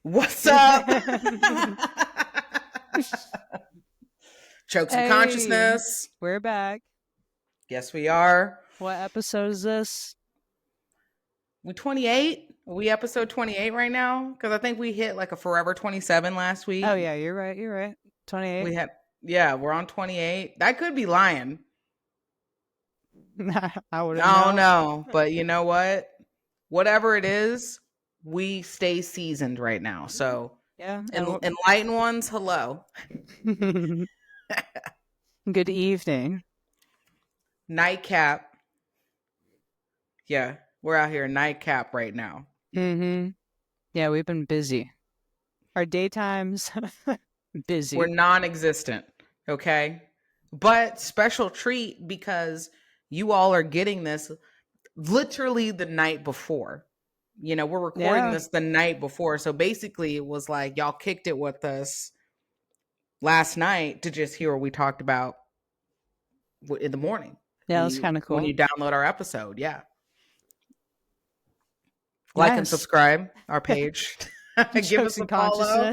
What's up? Chokes and Hey, consciousness. we're back. Yes, we are. What episode is this? We 28? Are we episode 28 right now? Because I think we hit like a forever 27 last week. Oh, yeah, you're right. You're right. 28. We had, we're on 28. That could be lying. I wouldn't I don't know. know. But you know what? Whatever it is, we stay seasoned right now. So, Yeah. enlightened ones, hello. Good evening. Nightcap. Yeah, we're out here nightcap right now. Mm-hmm. Yeah, we've been busy. Our daytimes, busy. We're non-existent, okay? But special treat because you all are getting this literally the night before. You know, we're recording this the night before. So basically it was like y'all kicked it with us last night to just hear what we talked about in the morning. Yeah, that's kind of cool. When you download our episode, yeah. Like and subscribe our page. Give us a follow,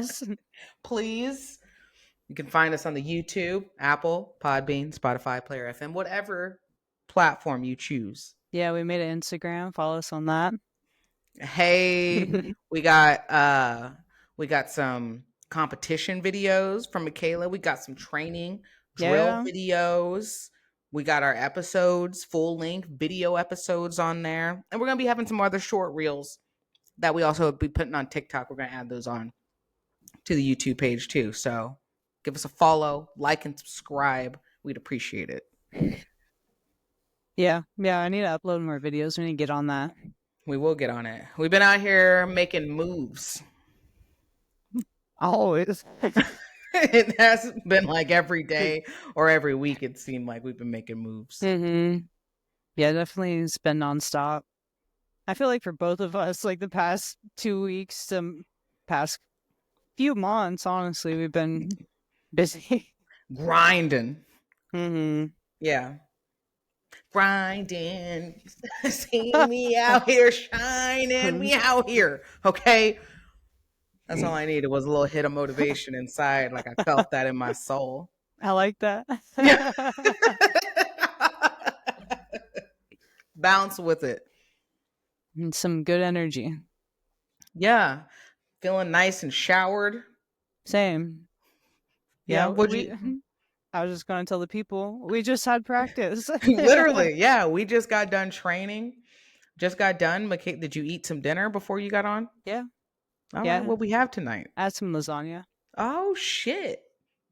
please. You can find us on the YouTube, Apple, Podbean, Spotify, Player FM, whatever platform you choose. Yeah, we made an Instagram. Follow us on that. Hey, we got some competition videos from Michaela. We got some training drill videos. We got our episodes, full length video episodes on there. And we're going to be having some other short reels that we also be putting on TikTok. We're going to add those on to the YouTube page too. So give us a follow, like, and subscribe. We'd appreciate it. Yeah. I need to upload more videos. We need to get on that. We will get on it. We've been out here making moves. Always. It has been like every day or every week. It seemed like we've been making moves. Mm-hmm. Yeah, definitely it's been nonstop. I feel like for both of us, like the past 2 weeks to past few months, honestly, we've been busy. Grinding. Mm-hmm. Yeah. Grinding. See me out here shining. Me out here. Okay. That's all I needed was a little hit of motivation inside. Like I felt that in my soul. I like that. Bounce with it. And some good energy. Yeah. Feeling nice and showered. Same. Yeah. I was just going to tell the people, we just had practice. Literally. Yeah. We just got done training. Just got done. Michaela, did you eat some dinner before you got on? Yeah. All right, what we have tonight? I had some lasagna. Oh, shit.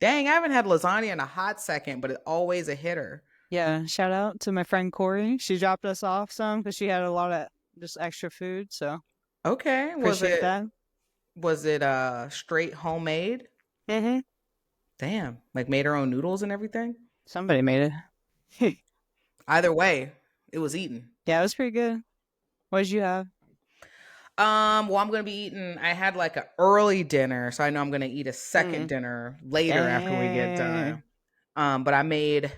Dang, I haven't had lasagna in a hot second, but it's always a hitter. Yeah, shout out to my friend Corey. She dropped us off some because she had a lot of just extra food, so. Okay. Appreciate that. Was it straight homemade? Mm-hmm. Damn, like made her own noodles and everything? Somebody made it. Either way, it was eaten. Yeah, it was pretty good. What did you have? Well, I'm gonna be eating. I had like an early dinner, so I know I'm gonna eat a second dinner later after we get done. But I made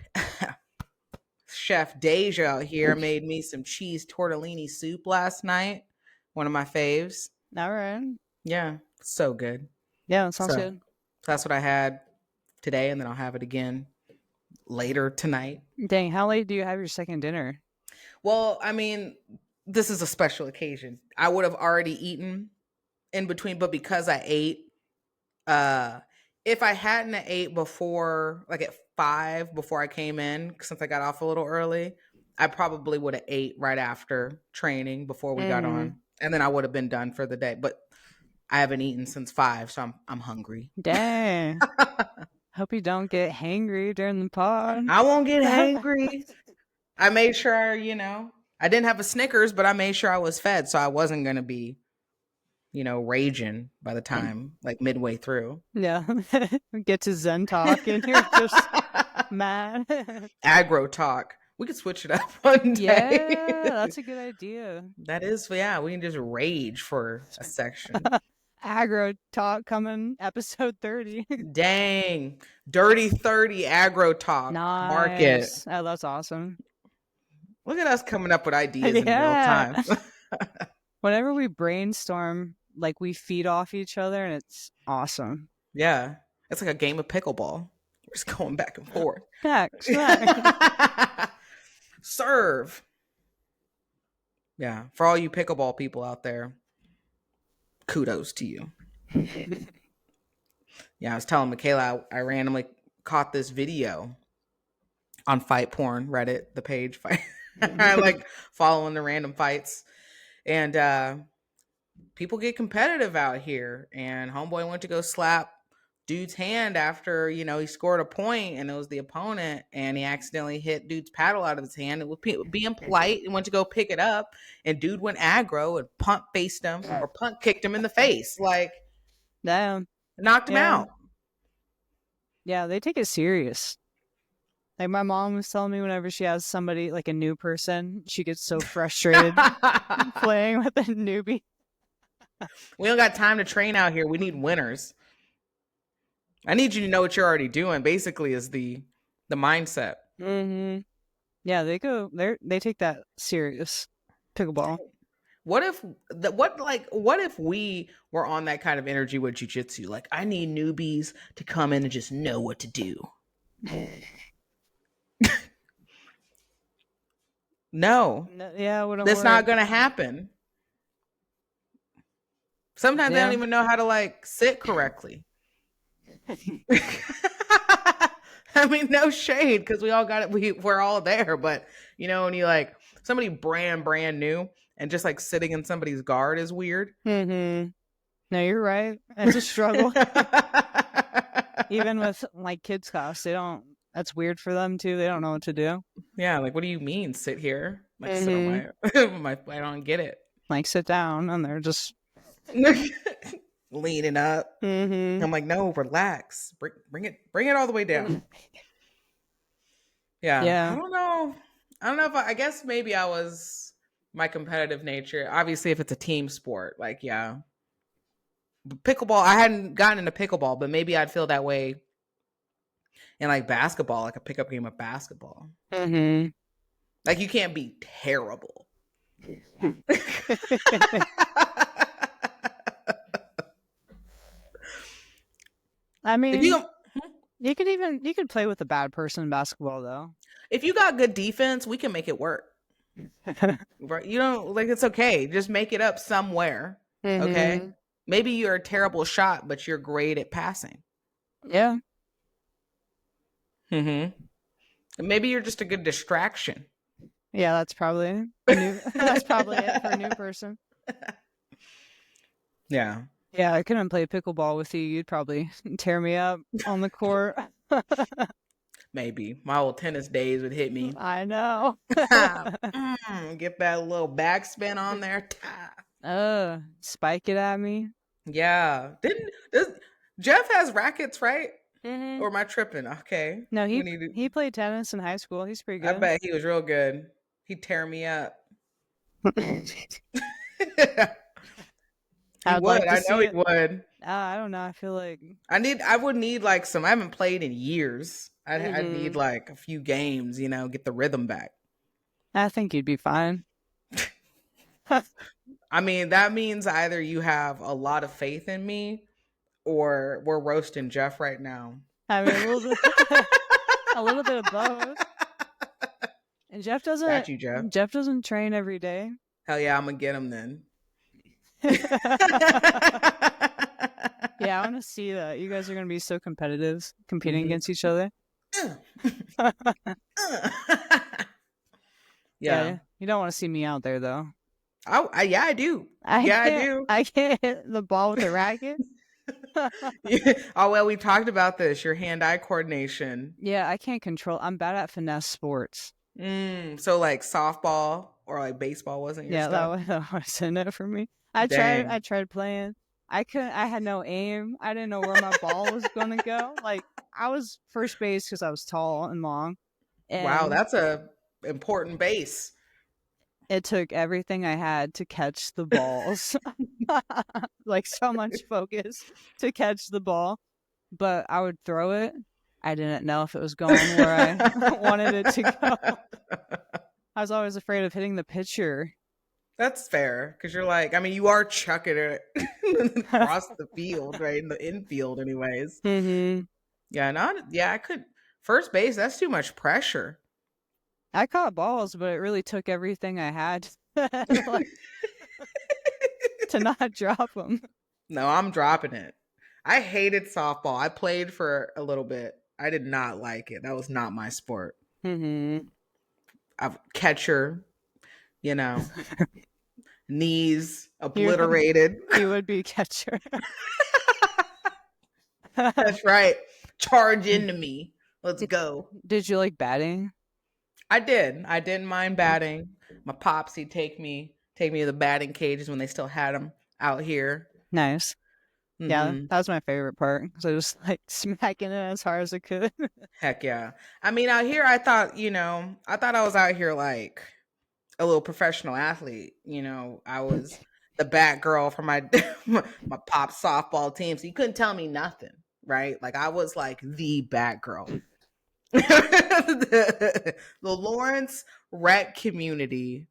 Chef Deja out here made me some cheese tortellini soup last night. One of my faves. All right. Yeah, so good. Yeah, that sounds good. That's what I had today, and then I'll have it again later tonight. Dang, how late do you have your second dinner? Well, I mean, this is a special occasion. I would have already eaten in between, but because I ate, if I hadn't ate before, like at 5 before I came in, since I got off a little early, I probably would have ate right after training before we got on, and then I would have been done for the day. But I haven't eaten since 5, so I'm hungry. Dang. Hope you don't get hangry during the pod. I won't get hangry. I made sure, I didn't have a Snickers, but I made sure I was fed, so I wasn't going to be, raging by the time, like midway through. Yeah. Get to Zen talk and you're just mad. Aggro talk. We could switch it up one day. Yeah, that's a good idea. That is, yeah, we can just rage for a section. Aggro talk coming episode 30. Dang. Dirty 30 aggro talk. Nice. Mark it. Oh, that's awesome. Look at us coming up with ideas in real time. Whenever we brainstorm like we feed off each other, and it's awesome. Yeah. It's like a game of pickleball. We're just going back and forth. Serve. Yeah. For all you pickleball people out there, kudos to you. Yeah, I was telling Michaela I randomly caught this video on Fight Porn, Reddit, the page fight. I like following the random fights. And people get competitive out here. And homeboy went to go slap dude's hand after, he scored a point and it was the opponent, and he accidentally hit dude's paddle out of his hand. It was being polite and went to go pick it up, and dude went aggro and punt faced him or punt kicked him in the face. Like, damn. Knocked him out. Yeah, they take it serious. Like my mom was telling me whenever she has somebody, like a new person, she gets so frustrated playing with a newbie. We don't got time to train out here. We need winners. I need you to know what you're already doing, basically, is the mindset. Mm-hmm. Yeah, they take that serious. Pickleball. What if we were on that kind of energy with jiu-jitsu? Like, I need newbies to come in and just know what to do. No. Yeah, that's not going to happen. Sometimes they don't even know how to like sit correctly. I mean, no shade, because we all got it. We're all there, but when you like somebody brand new and just like sitting in somebody's guard is weird. Mm-hmm. No, you're right. It's a struggle. Even with like kids' class, that's weird for them too. They don't know what to do. Yeah, like, what do you mean sit here? Like, sit on my I don't get it. Like, sit down, and they're just leaning up. Mm-hmm. I'm like, no, relax. Bring it all the way down. Yeah. I don't know if I guess maybe I was my competitive nature. Obviously, if it's a team sport, like, yeah. Pickleball, I hadn't gotten into pickleball, but maybe I'd feel that way in like basketball, like a pickup game of basketball. Mm-hmm. Like, you can't be terrible. I mean, you could play with a bad person in basketball, though. If you got good defense, we can make it work. Right? It's okay. Just make it up somewhere. Mm-hmm. Okay. Maybe you're a terrible shot, but you're great at passing. Yeah. Mm-hmm. Maybe you're just a good distraction. Yeah, that's probably it for a new person. Yeah. Yeah, I couldn't play pickleball with you. You'd probably tear me up on the court. Maybe. My old tennis days would hit me. I know. Get that little backspin on there. Spike it at me. Yeah. Jeff has rackets, right? Mm-hmm. Or am I tripping? Okay. No, he played tennis in high school. He's pretty good. I bet he was real good. He'd tear me up. He would. I know he would. I don't know. I feel like I would need like some. I haven't played in years. I'd need like a few games, get the rhythm back. I think you'd be fine. I mean, that means either you have a lot of faith in me, or we're roasting Jeff right now. I mean, a little bit of both. And Jeff doesn't. Got you, Jeff. Jeff doesn't train every day. Hell yeah, I'm gonna get him then. Yeah, I want to see that. You guys are going to be so competitive, competing against each other. Yeah. You don't want to see me out there, though. Yeah, I do. I do. I can't hit the ball with a racket. Oh, well, we talked about this. Your hand-eye coordination. Yeah, I can't control. I'm bad at finesse sports. So like softball or like baseball wasn't your stuff? Yeah, that wasn't it for me. I tried playing. I had no aim. I didn't know where my ball was going to go. Like, I was first base because I was tall and long. And wow, that's a important base. It took everything I had to catch the balls. Like, so much focus to catch the ball. But I would throw it. I didn't know if it was going where I wanted it to go. I was always afraid of hitting the pitcher. That's fair because you're like, I mean, you are chucking it across the field, right? In the infield, anyways. Mm-hmm. Yeah, I could. First base, that's too much pressure. I caught balls, but it really took everything I had like, to not drop them. No, I'm dropping it. I hated softball. I played for a little bit. I did not like it. That was not my sport. Mm-hmm. I'm catcher, you know, knees You obliterated. you would be catcher. That's right. Charge into me. Let's go. Did you like batting? I did. I didn't mind batting. My pops, he'd take me to the batting cages when they still had them out here. Nice. Yeah, Hmm. that was my favorite part. So just like smacking it as hard as I could. Heck yeah. I mean, out here, I thought I was out here like a little professional athlete. I was the bat girl for my my pop softball team, so you couldn't tell me nothing, right? Like I was like the bat girl. The Lawrence rec community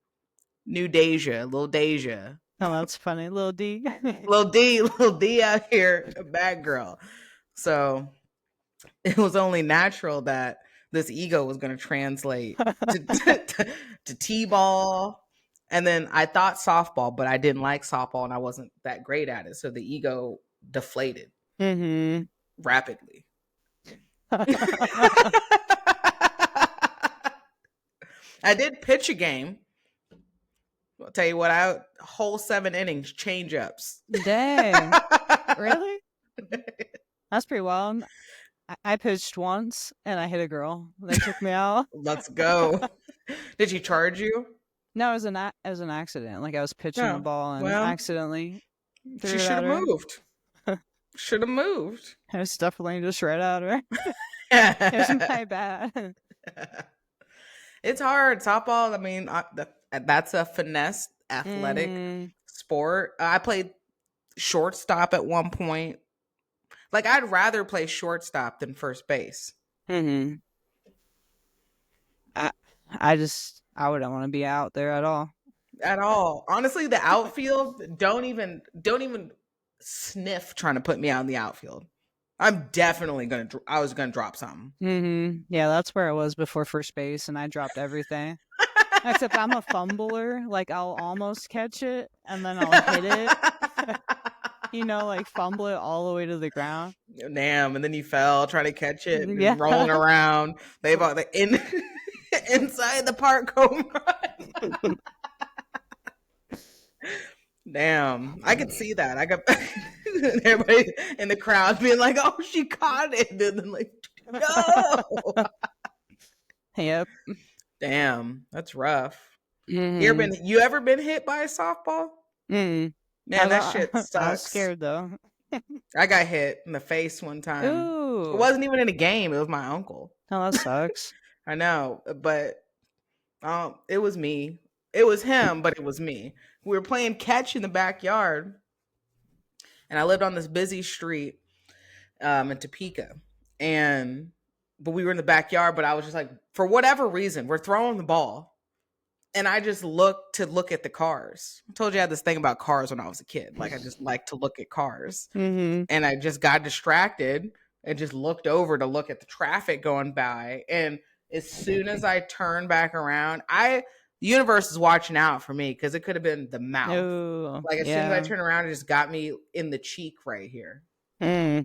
knew Deja, little Deja, Oh, that's funny. Little D. little D out here, a bad girl. So it was only natural that this ego was going to translate to t-ball, and then I thought softball, but I didn't like softball, and I wasn't that great at it. So the ego deflated Mm-hmm. rapidly. I did pitch a game. I'll tell you what, whole 7 innings, change ups. Dang. Really? That's pretty wild. I pitched once and I hit a girl. They took me out. Let's go. Did she charge you? No, it was an accident. Like I was pitching the No. ball and Well, accidentally threw she it should at have her. moved. Should have moved. It was definitely just right at her. It was my bad. It's hard. Softball, I mean, that's a finesse athletic sport. I played shortstop at one point. Like, I'd rather play shortstop than first base. Mm-hmm. I wouldn't want to be out there at all. At all. Honestly, the outfield, don't even sniff trying to put me out in the outfield. I'm definitely I was gonna drop something. Mm-hmm. Yeah, that's where I was before first base, and I dropped everything. Except I'm a fumbler. Like I'll almost catch it, and then I'll hit it. Like fumble it all the way to the ground. Damn, and then you fell trying to catch it, Yeah. rolling around. They've all inside the park home run. Damn, I could see that. I got everybody in the crowd being like, "Oh, she caught it," and then like, no. Yep. Damn, that's rough. Mm-hmm. You ever been hit by a softball? Mm. Man, that shit sucks. I was scared though. I got hit in the face one time. Ooh. It wasn't even in a game. It was my uncle. Oh, that sucks. I know, but it was me. It was him, but it was me. We were playing catch in the backyard, and I lived on this busy street in Topeka, but we were in the backyard. But I was just like, for whatever reason, we're throwing the ball, and I just look at the cars. I told you I had this thing about cars when I was a kid. Like I just like to look at cars, Mm-hmm. and I just got distracted and just looked over to look at the traffic going by, and as soon as I turned back around, the universe is watching out for me because it could have been the mouth. Ooh, Like as soon as I turned around, it just got me in the cheek right here. No,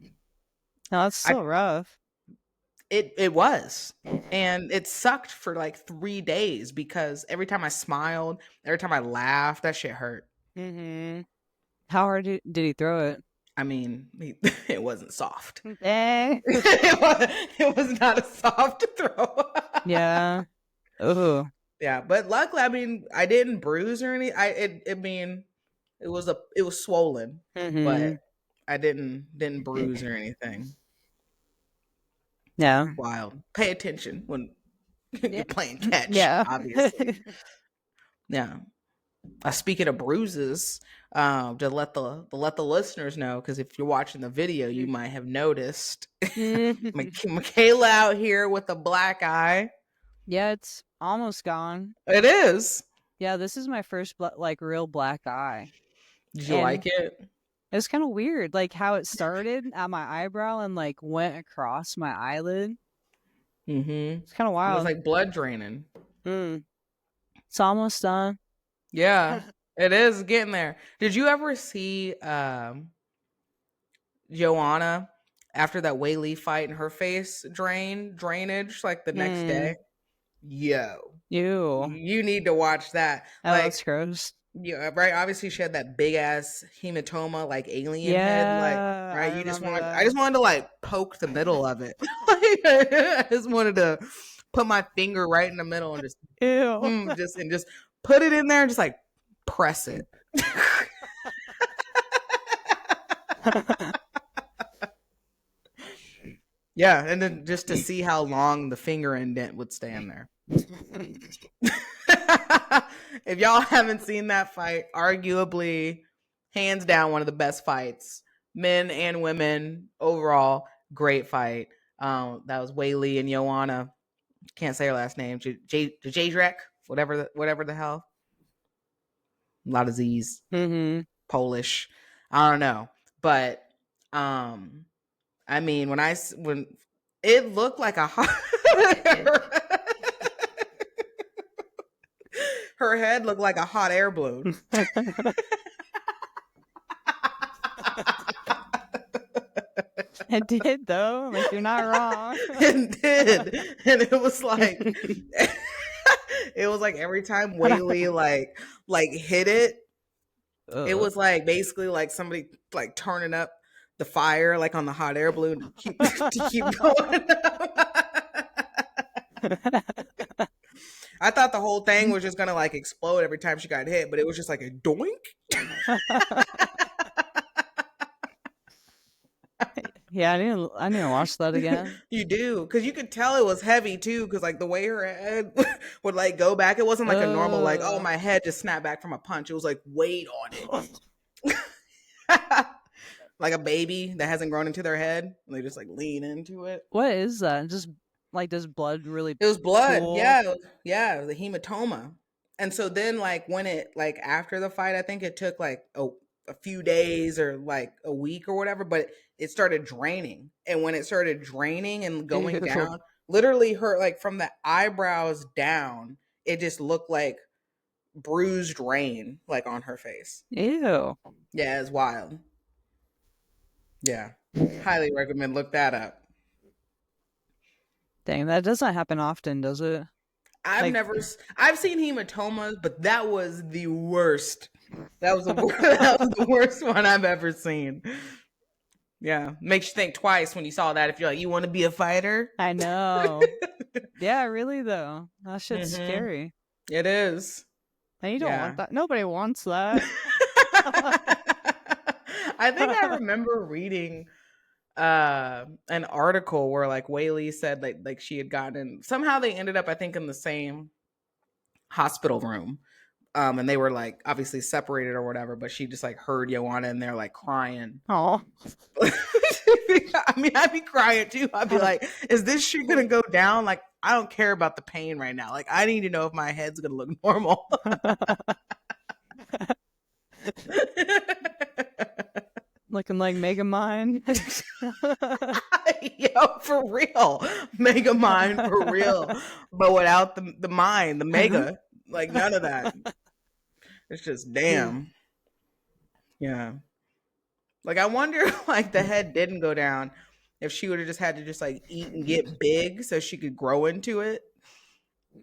that's so rough. It was, and it sucked for like 3 days because every time I smiled, every time I laughed, that shit hurt. Mm-hmm. How hard did he throw it? I mean, it wasn't soft. Dang. It was not a soft throw. Yeah. Oh. Yeah, but luckily, I mean, I didn't bruise or anything. It was swollen, but I didn't bruise or anything. Yeah. Wild. Pay attention when you're playing catch. Yeah. Obviously. Yeah. Speaking of bruises, to let the listeners know, because if you're watching the video, you might have noticed Michaela out here with a black eye. Yeah, it's almost gone. It is. Yeah, this is my first like real black eye. Did you And like it? it was kind of weird, like how it started at my eyebrow and like went across my eyelid. Mm-hmm. It's kind of It was wild. like blood draining. It's almost done. Yeah, it is getting there. Did you ever see Joanna after that Weili fight and her face drainage like the next day? Yo, Ew. you need to watch that. Oh, Like, that's gross. yeah, right. Obviously, she had that big ass hematoma, like alien head. Like, Yeah, I right. remember I that. just wanted to like poke the middle of it. I just wanted to put my finger right in the middle and Ew. just put it in there and just like press it. Yeah, and then just to see how long the finger indent would stand there. If y'all haven't seen that fight, arguably, hands down, one of the best fights, men and women overall, great fight. That was Weili and Joanna. Can't say her last name. Jadrek, whatever the hell. A lot of Z's. Polish. I don't know, but I mean, when it looked like a hot. Her head looked like a hot air balloon. It did though. Like you're not wrong. It did, and it was like, it was like every time Weili like hit it, it was like basically like somebody like turning up the fire like on the hot air balloon to keep going. I thought the whole thing was just gonna like explode every time she got hit, but it was just like a doink. Yeah, I need to watch that again. You do, because you could tell it was heavy too, because like the way her head would like go back, it wasn't like a normal like, oh, my head just snapped back from a punch. It was like weight on it. Like a baby that hasn't grown into their head, and they just like lean into it. What is that? Just like, does blood really? It was blood. Pool? Yeah, it was a hematoma. And so then like when it like after the fight, I think it took like a few days or like a week or whatever, but it started draining. And when it started draining and going down, literally her like from the eyebrows down, it just looked like bruised rain like on her face. Ew. Yeah, it's wild. Yeah. Highly recommend look that up. Dang, that doesn't happen often, does it? I've seen hematomas, but that was the worst. That was the worst one I've ever seen. Yeah, makes you think twice when you saw that. If you're like, you want to be a fighter? I know. Yeah, really though. That shit's scary. It is. And you don't want that. Nobody wants that. I think I remember reading an article where like Weili said like she had gotten in, somehow they ended up I think in the same hospital room, and they were like obviously separated or whatever, but she just like heard Joanna in there like crying. Oh. I mean, I'd be crying too. I'd be like, is this shit gonna go down? Like, I don't care about the pain right now. Like, I need to know if my head's gonna look normal. Looking like Megamind. Yo, for real. Megamind for real. But without the mind, the mega. Like none of that. It's just damn. Yeah. Like I wonder like the head didn't go down if she would have just had to just like eat and get big so she could grow into it.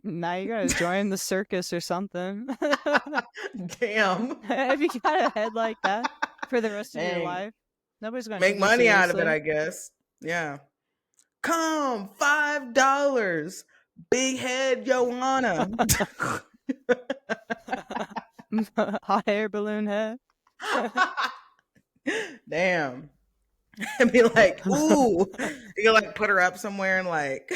Now you gotta join the circus or something. Damn. If you got a head like that for the rest of your life, nobody's gonna make money out of it, I guess. Yeah. Come, $5. Big head Joanna. Hot air balloon head. Damn. And be like, ooh. You can like put her up somewhere and like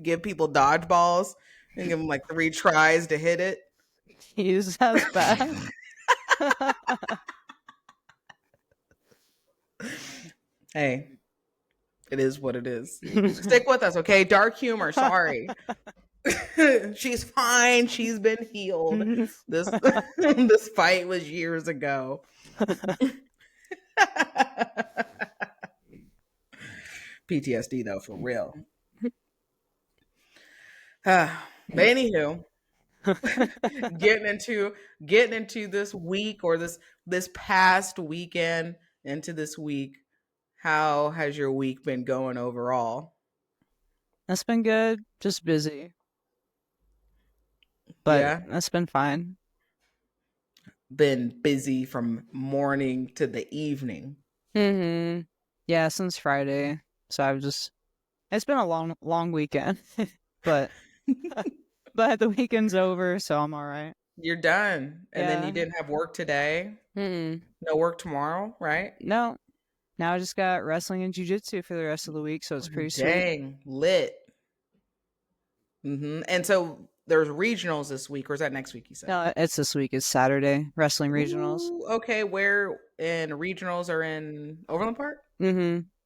give people dodgeballs and give them like 3 tries to hit it. He's as bad. Hey, it is what it is. Stick with us, okay? Dark humor. Sorry. She's fine. She's been healed. This this fight was years ago. PTSD though, for real. But anywho, getting into this week or this past weekend into this week, how has your week been going overall? That's been good. Just busy. But Yeah, that's been fine. been busy from morning to the evening. Yeah, since Friday. So it's been a long weekend. but but the weekend's over, so I'm all right. You're done. And then you Yeah. didn't have work today. Mm-mm. No work tomorrow, right? No. Now I just got wrestling and jiu-jitsu for the rest of the week, so it's pretty sweet. Dang, lit. And so there's regionals this week, or is that next week? You said. No, it's this week. It's Saturday. Wrestling regionals. Ooh, okay, where in regionals are in Overland Park?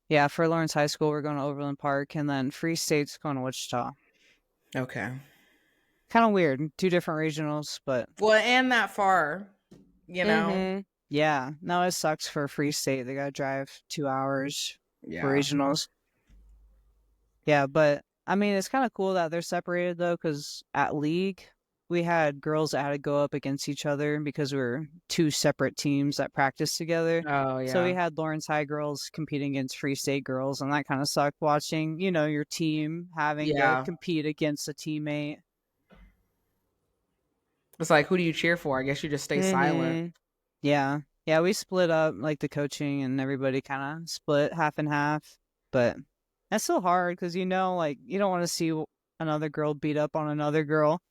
Yeah, for Lawrence High School, we're going to Overland Park, and then Free State's going to Wichita. Okay. Kind of weird. 2 different regionals, but Well, and that far, you know. Yeah. No, it sucks for Free State. They got to drive 2 hours for regionals. Yeah, but I mean, it's kind of cool that they're separated though, because at league we had girls that had to go up against each other because we were 2 separate teams that practiced together. Oh yeah. So we had Lawrence High girls competing against Free State girls, and that kind of sucked watching, your team having to compete against a teammate. It's like, who do you cheer for? I guess you just stay silent. Yeah. Yeah, we split up, like the coaching and everybody kind of split half and half. But that's so hard because, like, you don't want to see another girl beat up on another girl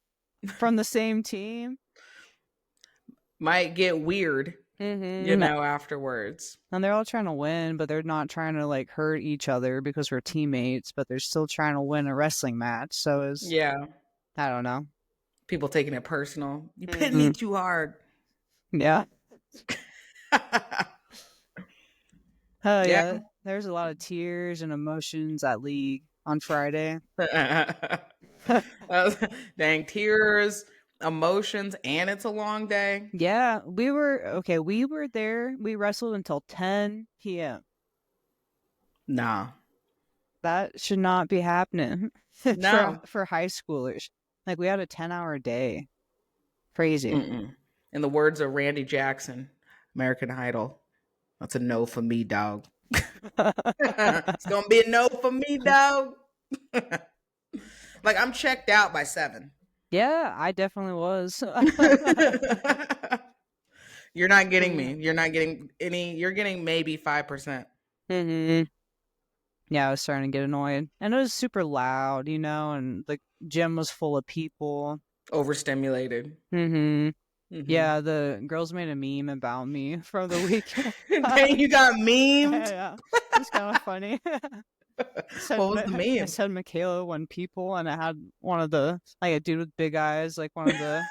from the same team. Might get weird, afterwards. And they're all trying to win, but they're not trying to, like, hurt each other because we're teammates, but they're still trying to win a wrestling match. So it's, I don't know. People taking it personal. You pitted me too hard. Yeah. Yeah. There's a lot of tears and emotions at league on Friday. Dang, tears, emotions, and it's a long day. Yeah, we were there. We wrestled until 10 p.m. Nah. That should not be happening. No. for high schoolers. Like, we had a 10-hour day. Crazy. In the words of Randy Jackson, American Idol, that's a no for me, dog. It's gonna be a no for me, dog. Like, I'm checked out by 7. Yeah, I definitely was. You're not getting me. You're not getting any. You're getting maybe 5%. Yeah, I was starting to get annoyed. And it was super loud, and the gym was full of people. Overstimulated. Yeah, the girls made a meme about me from the weekend. Dang, you got memed? Yeah. It's kind of funny. What was the meme? I said Michaela won people, and I had one of the, like, a dude with big eyes, like one of the,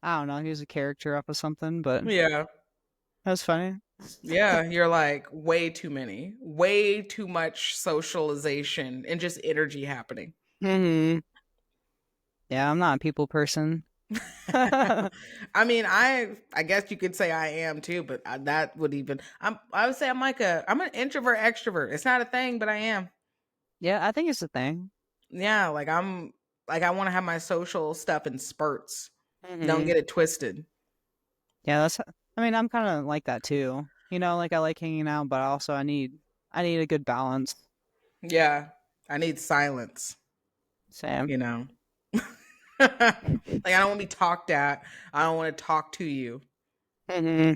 I don't know, he was a character up or something, but yeah. That was funny. Yeah, you're like, way too many. Way too much socialization and just energy happening. Yeah, I'm not a people person. I mean, I guess you could say I am too, but that would even I would say I'm an introvert extrovert. It's not a thing, but I am. Yeah, I think it's a thing. Yeah, like I want to have my social stuff in spurts. Don't get it twisted. Yeah, I'm kind of like that too. Like, I like hanging out, but also I need a good balance. Yeah, I need silence. Same. Like, I don't want to be talked at. I don't want to talk to you. I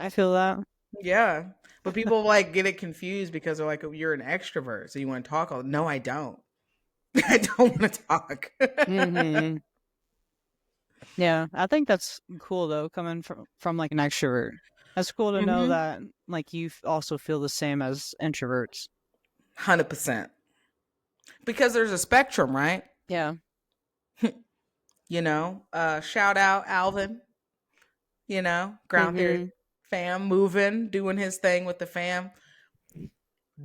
feel that. Yeah. But people like get it confused because they're like, oh, you're an extrovert, so you want to talk. No, I don't. I don't want to talk. Yeah, I think that's cool though, coming from like an extrovert. That's cool to know that, like, you also feel the same as introverts. 100%. Because there's a spectrum, right? Yeah. Shout out Alvin. Grounded fam, moving, doing his thing with the fam.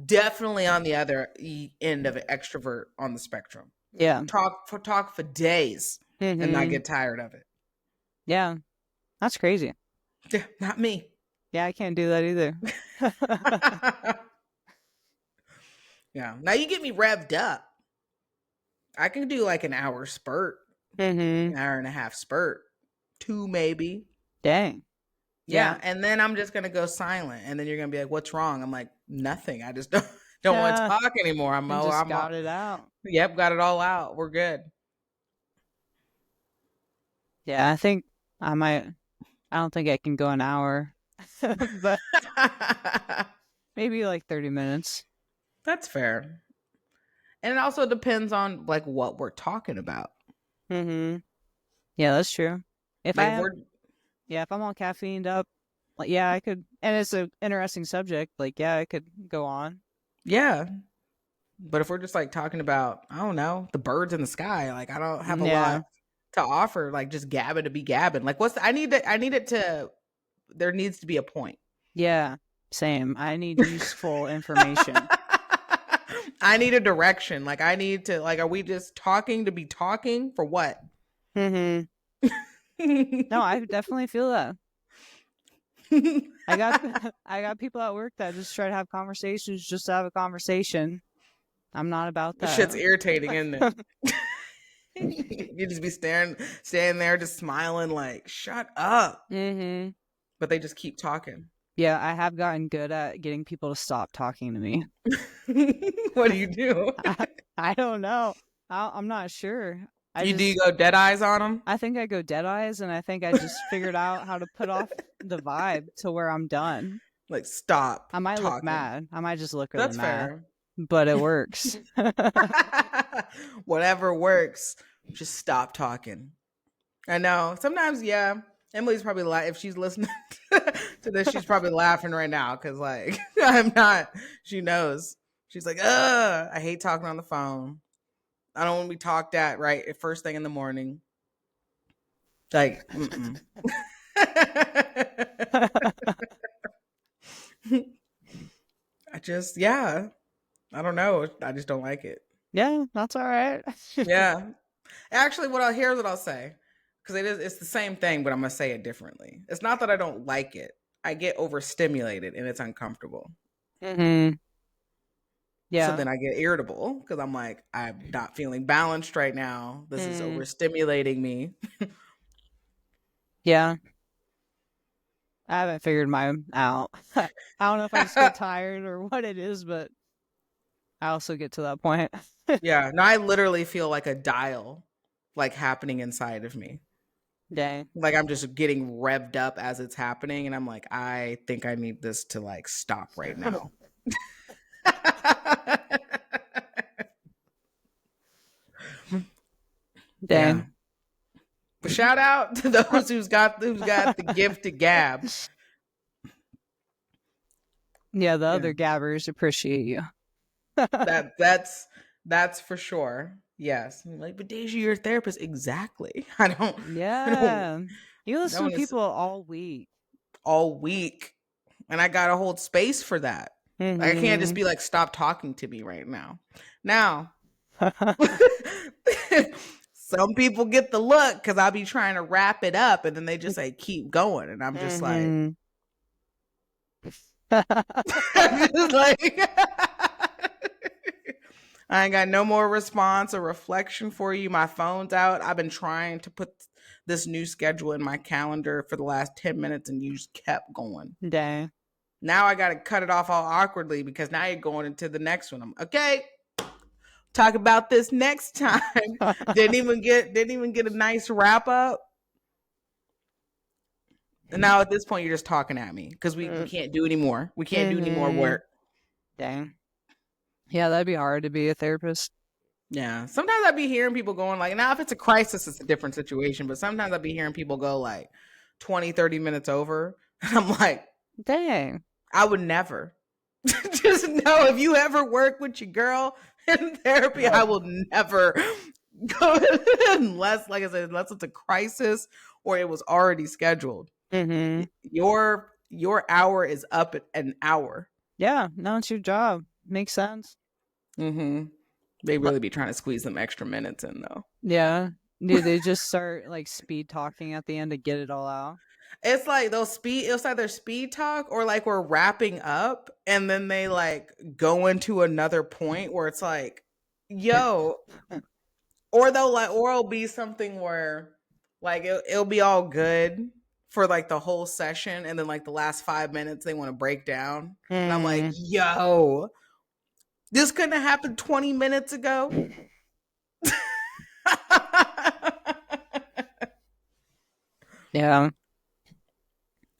Definitely on the other end of an extrovert on the spectrum. Yeah. Talk for days and not get tired of it. Yeah. That's crazy. Yeah, not me. Yeah, I can't do that either. Yeah. Now you get me revved up. I can do like an hour spurt, an hour and a half spurt, 2 maybe. Dang. Yeah. And then I'm just gonna go silent, and then you're gonna be like, "What's wrong?" I'm like, "Nothing. I just don't want to talk anymore. I'm got it out. Yep, got it all out. We're good." Yeah, I think I might. I don't think I can go an hour, but maybe like 30 minutes. That's fair. And it also depends on like what we're talking about. Yeah, that's true. If Like if I'm all caffeined up, like yeah, I could. And it's an interesting subject. Like yeah, I could go on. Yeah. But if we're just like talking about, I don't know, the birds in the sky, like I don't have a lot to offer, like just gabbing to be gabbing. Like I need it to, there needs to be a point. Yeah, same. I need useful information. I need a direction. Like I need to, like, are we just talking to be talking for what? No, I definitely feel that. I got people at work that just try to have conversations just to have a conversation. I'm not about that. Shit's irritating, isn't it? You just be standing there just smiling like, shut up. But they just keep talking. Yeah, I have gotten good at getting people to stop talking to me. What do you do? I don't know. I'm not sure. Do you go dead eyes on them? I think I go dead eyes, and I think I just figured out how to put off the vibe to where I'm done. Like, stop. I might look mad. I might just look really That's mad. Fair. But it works. Whatever works. Just stop talking. I know. Sometimes, yeah. Emily's probably if she's listening to this, she's probably laughing right now because, like, I'm not. She knows. She's like, ugh, I hate talking on the phone. I don't want to be talked at right at first thing in the morning. Like, yeah. I don't know. I just don't like it. Yeah, that's all right. Yeah. Actually, here's what I'll say. Because it's the same thing, but I'm going to say it differently. It's not that I don't like it. I get overstimulated and it's uncomfortable. Yeah. So then I get irritable because I'm like, I'm not feeling balanced right now. This is overstimulating me. Yeah. I haven't figured mine out. I don't know if I just get tired or what it is, but I also get to that point. Yeah. No, I literally feel like a dial like happening inside of me. Dang. Like I'm just getting revved up as it's happening. And I'm like, I think I need this to like stop right now. Dang. Yeah. But shout out to those who's got the gift to gab. Yeah, the other gabbers appreciate you. That's for sure. Yes. I'm like, but Deja, you're a therapist. Exactly. I don't. You listen to people all week. All week. And I got to hold space for that. Like, I can't just be like, stop talking to me right now. Now, some people get the look because I'll be trying to wrap it up and then they just like keep going. And I'm just like, I ain't got no more response or reflection for you. My phone's out. I've been trying to put this new schedule in my calendar for the last 10 minutes and you just kept going. Dang. Now I got to cut it off all awkwardly because now you're going into the next one. I'm okay. Talk about this next time. didn't even get a nice wrap up. And now at this point, you're just talking at me because we can't do any more. We can't do any more work. Dang. Yeah, that'd be hard to be a therapist. Yeah. Sometimes I'd be hearing people going like, now if it's a crisis, it's a different situation. But sometimes I'd be hearing people go like 20, 30 minutes over. And I'm like, dang, I would never. Just know if you ever work with your girl in therapy, I will never go unless, like I said, unless it's a crisis or it was already scheduled. Your hour is up at an hour. Yeah, no, it's your job. Makes sense. They really be trying to squeeze them extra minutes in, though. Yeah. Dude, they just start like speed talking at the end to get it all out. It's like it's either speed talk or like we're wrapping up and then they like go into another point where it's like, yo, or it'll be something where like it'll be all good for like the whole session and then like the last 5 minutes they want to break down. And I'm like, yo, this couldn't have happened 20 minutes ago. Yeah.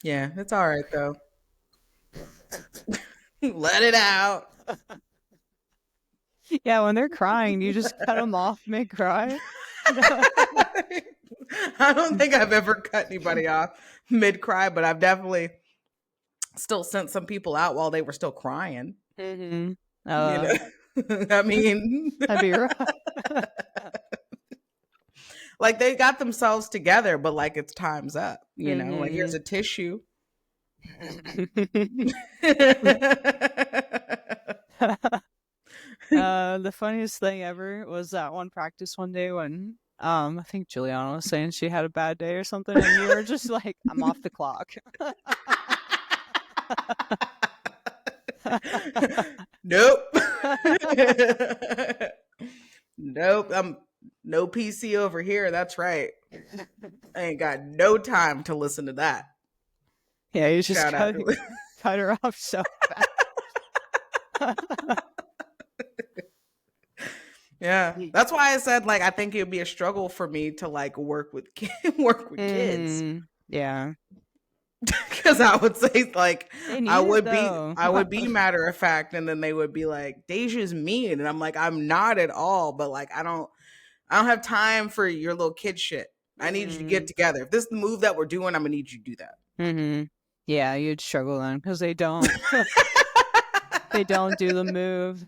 Yeah, it's all right though. Let it out. Yeah, when they're crying, you just cut them off mid-cry. I don't think I've ever cut anybody off mid-cry, but I've definitely still sent some people out while they were still crying. Mm-hmm. You know, I mean, that'd be rough. Like they got themselves together, but like it's time's up. You know, like here's a tissue. The funniest thing ever was that one practice one day when I think Juliana was saying she had a bad day or something, and you were just like, I'm off the clock. Nope. Nope. I'm no PC over here. That's right. I ain't got no time to listen to that. Yeah, you just cut her off so fast. Yeah, that's why I said like I think it would be a struggle for me to like work with kids. Yeah, because I would say like I would be be matter of fact, and then they would be like Deja's mean, and I'm like I'm not at all, but like I don't have time for your little kid shit. I need you to get together. If this is the move that we're doing, I'm gonna need you to do that. Yeah, you'd struggle then because they don't they don't do the move.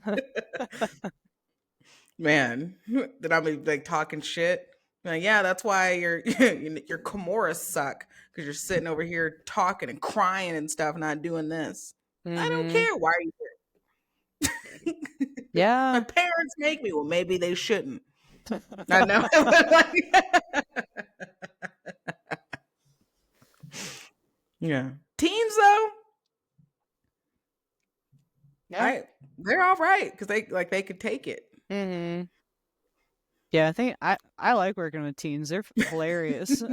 Man, that I'm like talking shit. Like, yeah, that's why your Kimuras suck because you're sitting over here talking and crying and stuff, not doing this. I don't care. Why are you here? Yeah, my parents make me. Well, maybe they shouldn't. I know. Yeah, teens though. Yeah, they're all right because they could take it. Yeah, I think I like working with teens. They're hilarious.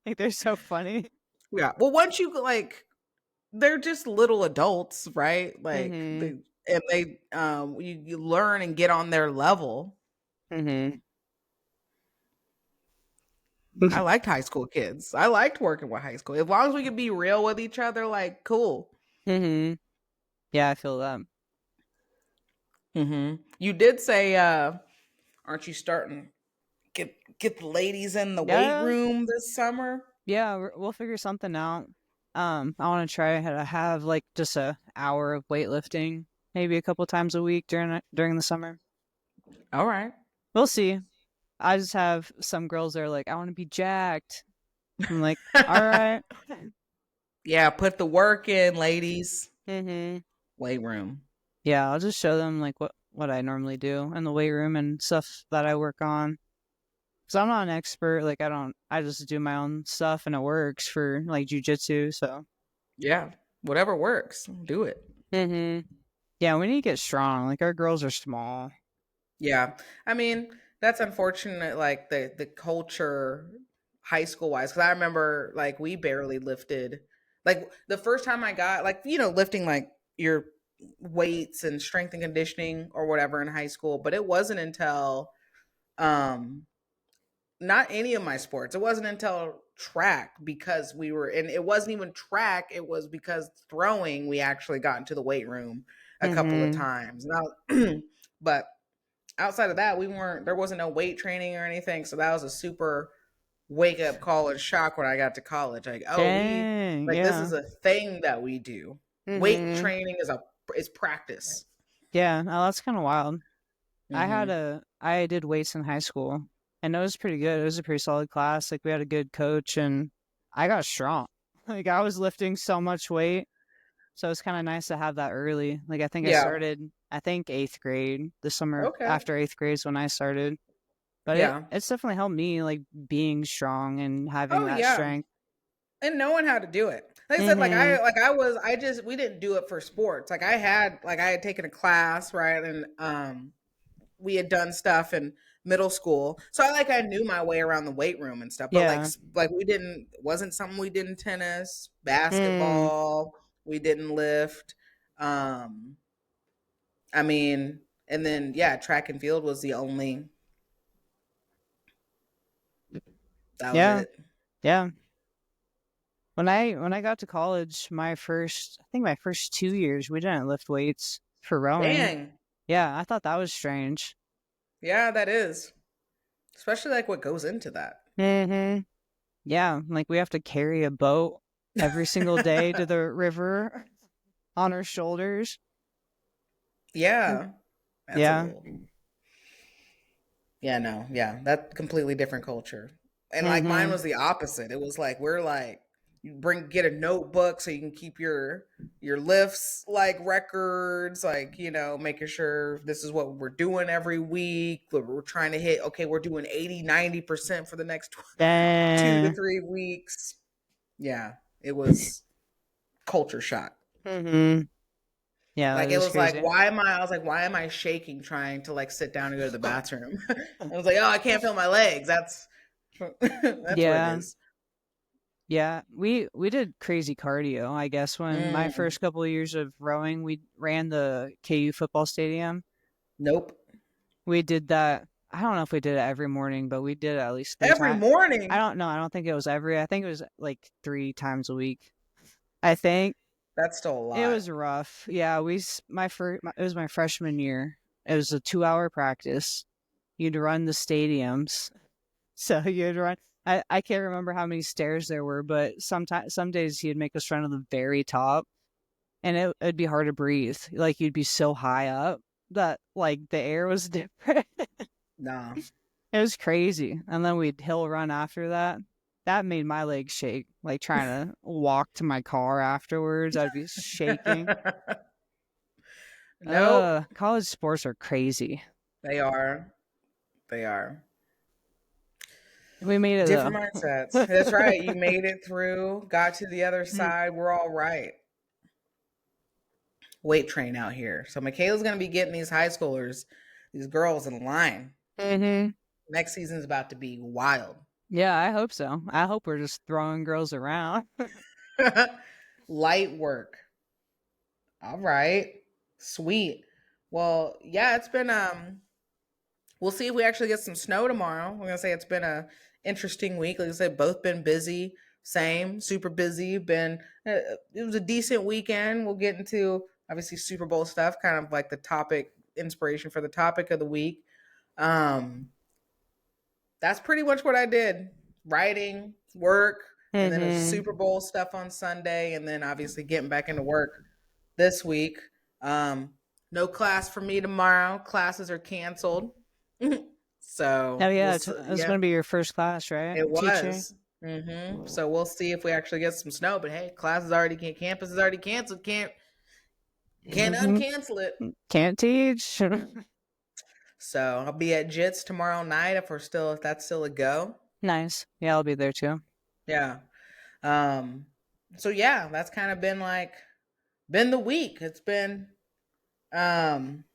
Like they're so funny. Yeah. Well, once you like, they're just little adults, right? Like, they you learn and get on their level. I liked high school kids. I liked working with high school. As long as we could be real with each other, like, cool. Yeah, I feel that. You did say, aren't you starting get the ladies in the weight room this summer? Yeah, we'll figure something out. I want to try to have like just a hour of weightlifting, maybe a couple times a week during the summer. All right, we'll see. I just have some girls that are like, I want to be jacked. I'm like, all right. Yeah, put the work in, ladies. Weight room. Yeah, I'll just show them like what I normally do in the weight room and stuff that I work on. Cause I'm not an expert. Like I just do my own stuff and it works for like jiu-jitsu. So yeah, whatever works, do it. Yeah, we need to get strong. Like our girls are small. Yeah, I mean that's unfortunate. Like the culture, high school wise, because I remember like we barely lifted. Like the first time I got like lifting like your weights and strength and conditioning or whatever in high school, but it wasn't until not any of my sports. It wasn't until track because we were and it wasn't even track, it was because throwing we actually got into the weight room a couple of times. Now but outside of that, there wasn't no weight training or anything, so that was a super wake up call and shock when I got to college. Like, oh, this is a thing that we do. Weight training is practice. Yeah, no, that's kind of wild. I did weights in high school, and it was pretty good. It was a pretty solid class. Like we had a good coach, and I got strong. Like I was lifting so much weight, so it's kind of nice to have that early. Like I think I started I think 8th grade. The summer Okay. after 8th grade is when I started. But Yeah. it's definitely helped me, like, being strong and having Oh that yeah. strength. And knowing how to do it. Like I said, Mhm. we didn't do it for sports. I had taken a class, right? And we had done stuff in middle school. So I knew my way around the weight room and stuff. But Yeah. we didn't it wasn't something we did in tennis, Mm. basketball, we didn't lift. Um I mean, and then yeah, track and field was the only that was Yeah. it. Yeah. When I got to college, my first 2 years, we didn't lift weights for rowing. Dang. Yeah, I thought that was strange. Yeah, that is. Especially like what goes into that. Mhm. Yeah, like, we have to carry a boat every single day to the river on our shoulders. Yeah. That's a Yeah. little. Yeah, no. Yeah, that's completely different culture. And like mine Mhm. was the opposite. It was like we're like you get a notebook so you can keep your lifts like records, like, making sure this is what we're doing every week. We're trying to hit, okay, we're doing 80-90% for the next 2 to Dang. 3 weeks. Yeah, it was culture shock. Mhm. Yeah, Like that it is was like, crazy. why am I shaking trying to like sit down and go to the bathroom? I was like, oh, I can't feel my legs. That's what it Yeah. is. Yeah, we did crazy cardio, I guess, when my Mm, first couple of years of rowing, we ran the KU football stadium. nope. We did that. I don't know if we did it every morning, but we did it at least 3 Every times. I morning. don't know. I don't think it was every. I think it was like 3 times a week. I think That's still a it lot. was rough. Yeah, my first it was my freshman year. It was a 2-hour practice. You'd run the stadiums. So you'd run. I can't remember how many stairs there were, but some days he'd make us run to the very top, and it'd be hard to breathe. Like, you'd be so high up that, like, the air was different. Nah. It was crazy. And then we'd hill run after that. That made my legs shake. Like, trying to walk to my car afterwards, I'd be shaking. Nope. College sports are crazy. They are. They are. We made it Different though. mindsets. That's right. You made it through, got to the other side. We're all right. Weight train out here. So Michaela's going to be getting these high schoolers, these girls in line. Mm-hmm. Next season's about to be wild. Yeah, I hope so. I hope we're just throwing girls around. Light work. All right. Sweet. Well, yeah, it's been we'll see if we actually get some snow tomorrow. We're gonna say it's been a interesting week. Like I said, both been busy. Same, super busy. It was a decent weekend. We'll get into obviously Super Bowl stuff, kind of like the topic inspiration for the topic of the week. Um, that's pretty much what I did. Writing, work, and then it was Mm-hmm. Super Bowl stuff on Sunday, and then obviously getting back into work this week. Um, no class for me tomorrow. Classes are canceled. Oh So yeah, it was yeah, gonna be your first class, right? it Teaching. was. So we'll see if we actually get some snow. But hey, campus is already canceled. Can't Mm-hmm. uncancel it. Can't teach. So I'll be at Jits tomorrow night if that's still a go. Nice. Yeah, I'll be there too. Yeah. Um. So yeah, that's kind of been the week. It's been um.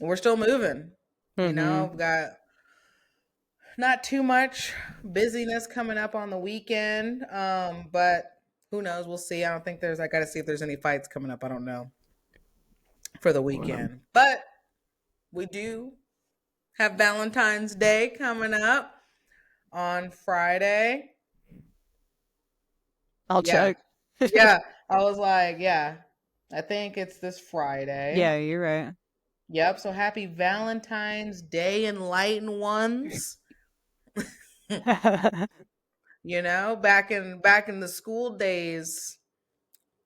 We're still moving. Mm-hmm. We've got not too much busyness coming up on the weekend. But who knows? We'll see. I got to see if there's any fights coming up. I don't know for the weekend. But we do have Valentine's Day coming up on Friday. I'll Yeah. check. Yeah. I was like, yeah, I think it's this Friday. Yeah, you're right. Yep. So happy Valentine's Day, enlightened ones. Back in the school days,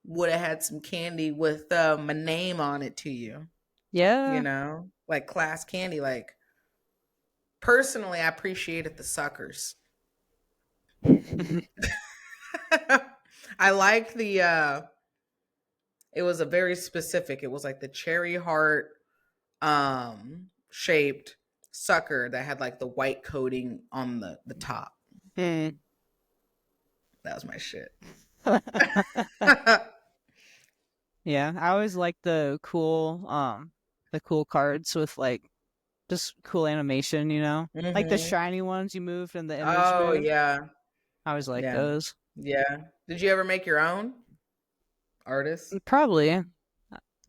would have had some candy with my name on it to you. Yeah. Like class candy. Like personally, I appreciated the suckers. I like It was a very specific. It was like the cherry heart shaped sucker that had like the white coating on the top. Mm. That was my shit. Yeah, I always like the cool cards with like just cool animation, you know? Like the Mm-hmm. shiny ones you moved and the image Oh moved. yeah, I always like yeah, those. yeah. Did you ever make your own artist? Probably at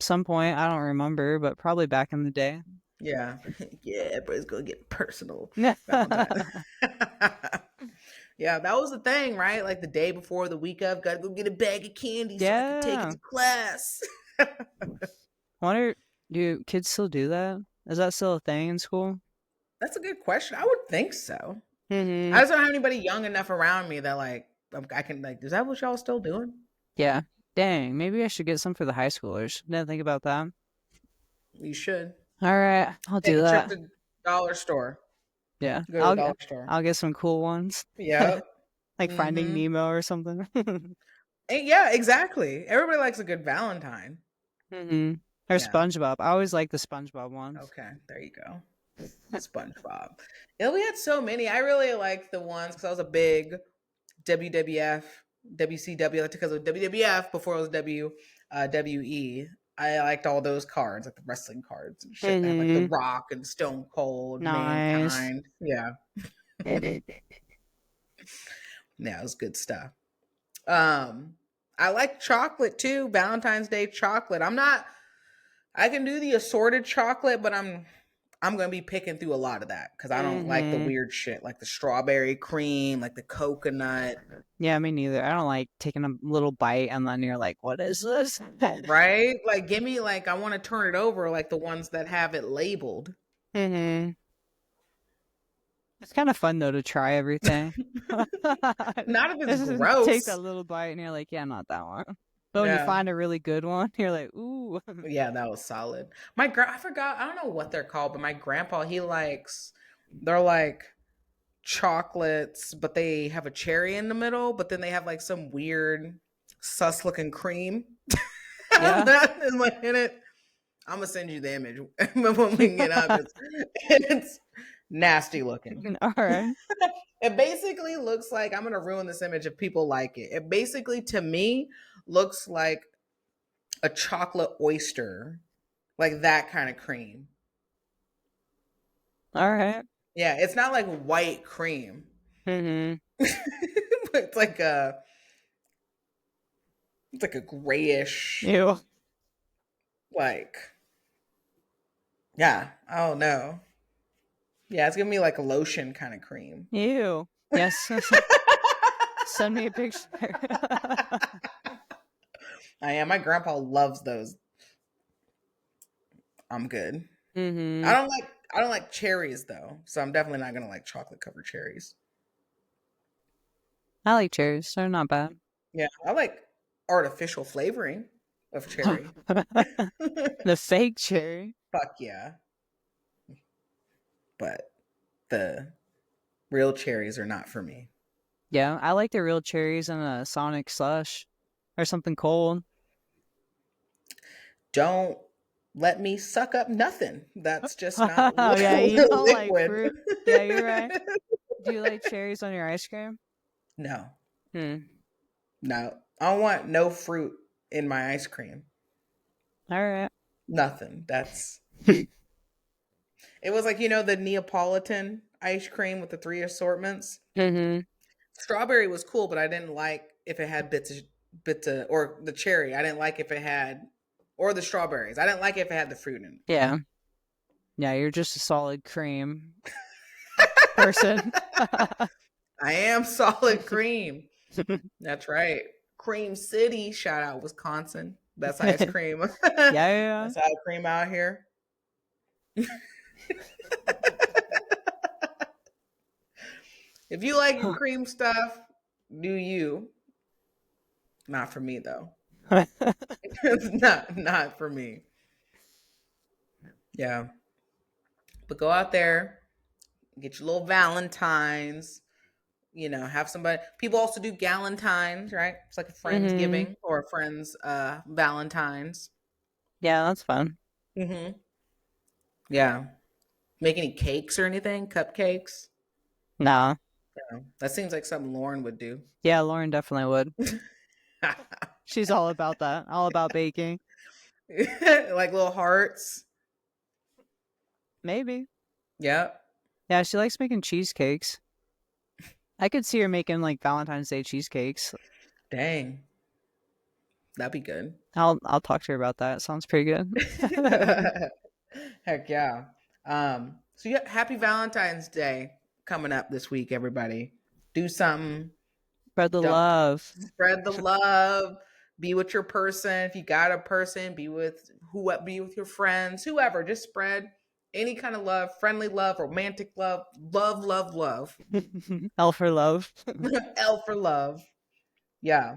some point, I don't remember, but probably back in the day. Yeah, yeah. Everybody's gonna get personal Yeah. Valentine. Yeah, that was the thing, right? Like the day before, the week of, gotta go get a bag of candy so I could take it Yeah. to class. Wonder, do kids still do that? Is that still a thing in school? That's a good question. I would think so. I Mm-hmm. just don't have anybody young enough around me that like I can like. Is that what y'all still doing? Yeah. Dang, maybe I should get some for the high schoolers. Didn't think about that. You should All right, I'll take do a trip that. to dollar store. Yeah, Go to the dollar store. I'll get some cool ones. Yep. Like Finding Mm-hmm. Nemo or something. And yeah, exactly. Everybody likes a good Valentine. Mm-hmm. Or Yeah. SpongeBob. I always like the SpongeBob ones. Okay. There you go. SpongeBob. Yeah, we had so many. I really liked the ones because I was a big WWF, WCW. I like to because of WWF before it was WE. I liked all those cards, like the wrestling cards and shit. That had like The Mm-hmm. Rock and Stone Cold, Nice. Mankind. Yeah. Yeah, it was good stuff. I like chocolate too. Valentine's Day chocolate. I can do the assorted chocolate, but I'm gonna be picking through a lot of that because I don't like the Mm-hmm. weird shit like the strawberry cream, like the coconut. Yeah, me neither. I don't like taking a little bite and then you're like, what is this? Right? Like give me like I want to turn it over like the ones that have it labeled. Mm-hmm. It's kind of fun though to try everything. Not if it's Just take that gross. little bite and you're like, yeah, not that one. But when you Yeah. find a really good one, you're like, ooh. Yeah, that was solid. I forgot, I don't know what they're called, but my grandpa, they're like chocolates, but they have a cherry in the middle, but then they have like some weird sus looking cream. Yeah. That is like in it. I'm gonna send you the image when we get up. It's nasty looking. All right. It basically looks like I'm gonna ruin this image if people like it. It basically to me looks like a chocolate oyster, like that kind of cream. All right. Yeah, it's not like white cream. Mm-hmm. But it's like a grayish, Ew. like, yeah, I don't know. Yeah, it's giving me like a lotion kind of cream. Ew. Yes. Send me a picture. I am. My grandpa loves those. I'm good. Mm-hmm. I don't like cherries though, so I'm definitely not gonna like chocolate covered cherries. I like cherries. They're not bad. Yeah, I like artificial flavoring of cherry. The fake cherry. Fuck yeah. But the real cherries are not for me. Yeah, I like the real cherries and a Sonic slush or something cold. Don't let me suck up nothing. That's just not Yeah, you don't like liquid. fruit. Yeah, you're right. Do you like cherries on your ice cream? No, Hmm. no. I don't want no fruit in my ice cream. All right. Nothing. It was like, the Neapolitan ice cream with the three assortments. Mm-hmm. Strawberry was cool, but I didn't like if it had or the cherry. I didn't like if it had, or the strawberries. I didn't like if it had the fruit in it. Yeah. Yeah, you're just a solid cream person. I am solid cream. That's right. Cream City. Shout out Wisconsin. That's ice cream. Yeah. That's ice cream out here. If you like your cream stuff, do you. Not for me though. It's not for me. Yeah. But go out there, get your little Valentines, you know, have somebody. People also do Galentines, right? It's like a Friendsgiving or a friends Valentines. Yeah, that's fun. Yeah. Make any cakes or anything? Cupcakes? Nah. Yeah. That seems like something Lauren would do. Yeah, Lauren definitely would. She's all about that. All about baking. Like little hearts. Maybe. Yep. Yeah, she likes making cheesecakes. I could see her making like Valentine's Day cheesecakes. Dang. That'd be good. I'll talk to her about that. Sounds pretty good. Heck yeah. So yeah, happy Valentine's Day coming up this week, everybody. Do something. Spread the Don't love. spread the love. Be with your person. If you got a person, be with your friends, whoever. Just spread any kind of love, friendly love, romantic love, love, love, love. L for love. L for love. Yeah.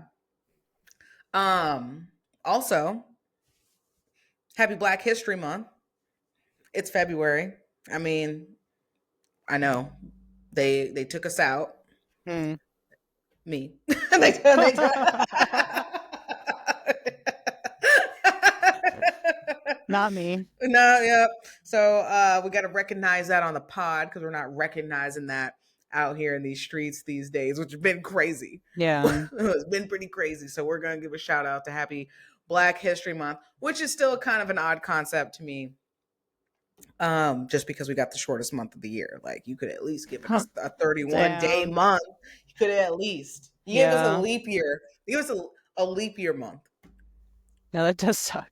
Also, happy Black History Month. It's February. I mean, I know they took us out. Me. Not me. No, yep. So we got to recognize that on the pod because we're not recognizing that out here in these streets these days, which has been crazy. Yeah. It's been pretty crazy. So we're going to give a shout out to Happy Black History Month, which is still kind of an odd concept to me. Just because we got the shortest month of the year. Like you could at least give us a 31-day month. You could at least. You gave us a leap year. You gave us a leap year month. Yeah, that does suck.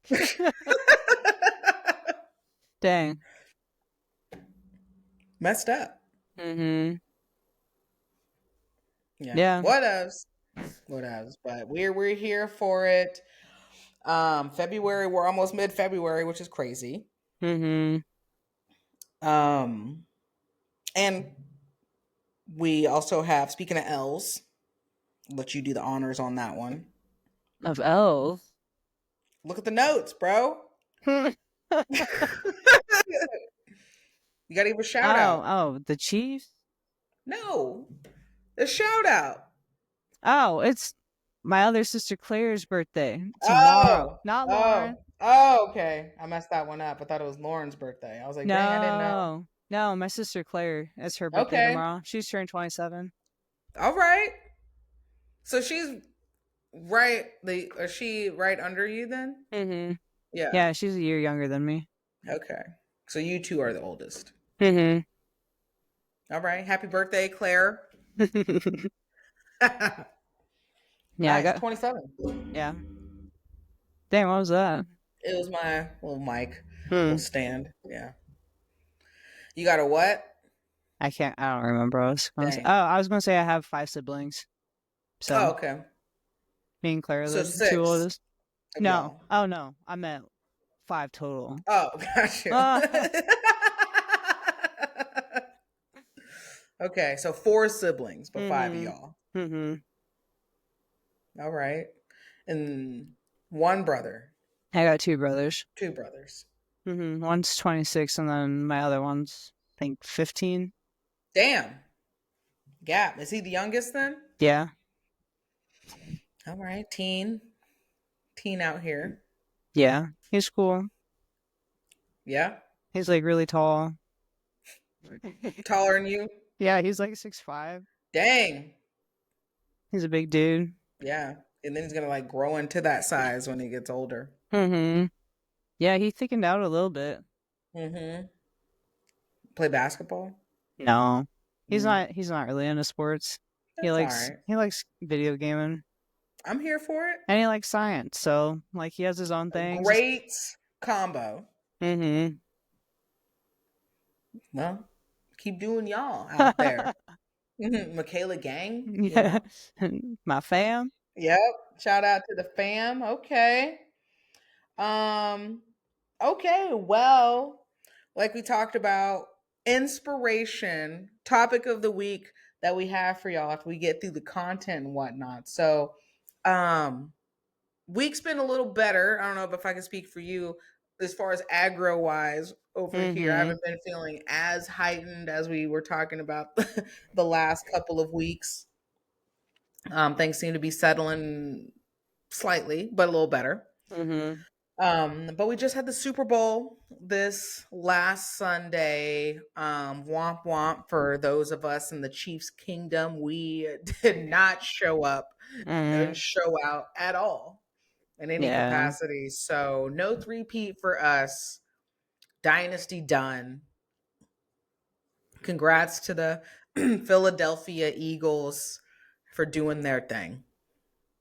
Dang. Messed up. Yeah. What else? But we're here for it. February, we're almost mid-February, which is crazy. And we also have, speaking of L's, let you do the honors on that one. Of L's? Look at the notes, bro. You gotta give a shout out. Oh, the Chiefs? No, the shout out. Oh, it's my other sister Claire's birthday tomorrow. Not Lauren. Oh, okay. I messed that one up. I thought it was Lauren's birthday. I was like, dang, I didn't know. No, my sister Claire. It's her birthday tomorrow. She's turning 27. All right. So she's right. Is she right under you then? Yeah. Yeah, she's a year younger than me. Okay. So you two are the oldest. All right. Happy birthday, Claire. Yeah, nice. I got 27. Yeah. Damn, what was that? It was my little mic, little stand. Yeah. You got a what? I don't remember. I was gonna say I have 5 siblings. So. Okay. Me and Claire, the 2 oldest. No. Oh no, I meant 5 total. Oh, gotcha. Okay, so 4 siblings, but 5 of y'all. All right. And 1 brother. I got 2 brothers. 2 brothers. One's 26 and then my other one's, I think, 15. Damn. Gap. Is he the youngest then? Yeah. All right. Teen out here. Yeah. He's cool. Yeah? He's like really tall. Taller than you? Yeah, he's like 6'5". Dang. He's a big dude. Yeah. And then he's gonna like grow into that size when he gets older. Yeah, he thickened out a little bit. Play basketball? No. He's not really into sports. That's he likes video gaming. I'm here for it. And he likes science, so like he has his own thing. Great combo. Well, keep doing y'all out there. Michaela gang. Yeah. My fam. Yep. Shout out to the fam. Okay. Okay, well, like we talked about, inspiration, topic of the week that we have for y'all after we get through the content and whatnot. So week's been a little better. I don't know if I can speak for you. as far as aggro wise over here. I Mm-hmm. haven't been feeling as heightened as we were talking about the last couple of weeks. Things seem to be settling slightly, but a little better. Mm-hmm. But we just had the Super Bowl this last Sunday. Womp womp for those of us in the Chiefs Kingdom. We did not show up and Mm-hmm. show out at all in any Yeah. capacity. So no three-peat for us. Dynasty done. Congrats to the Philadelphia Eagles for doing their thing.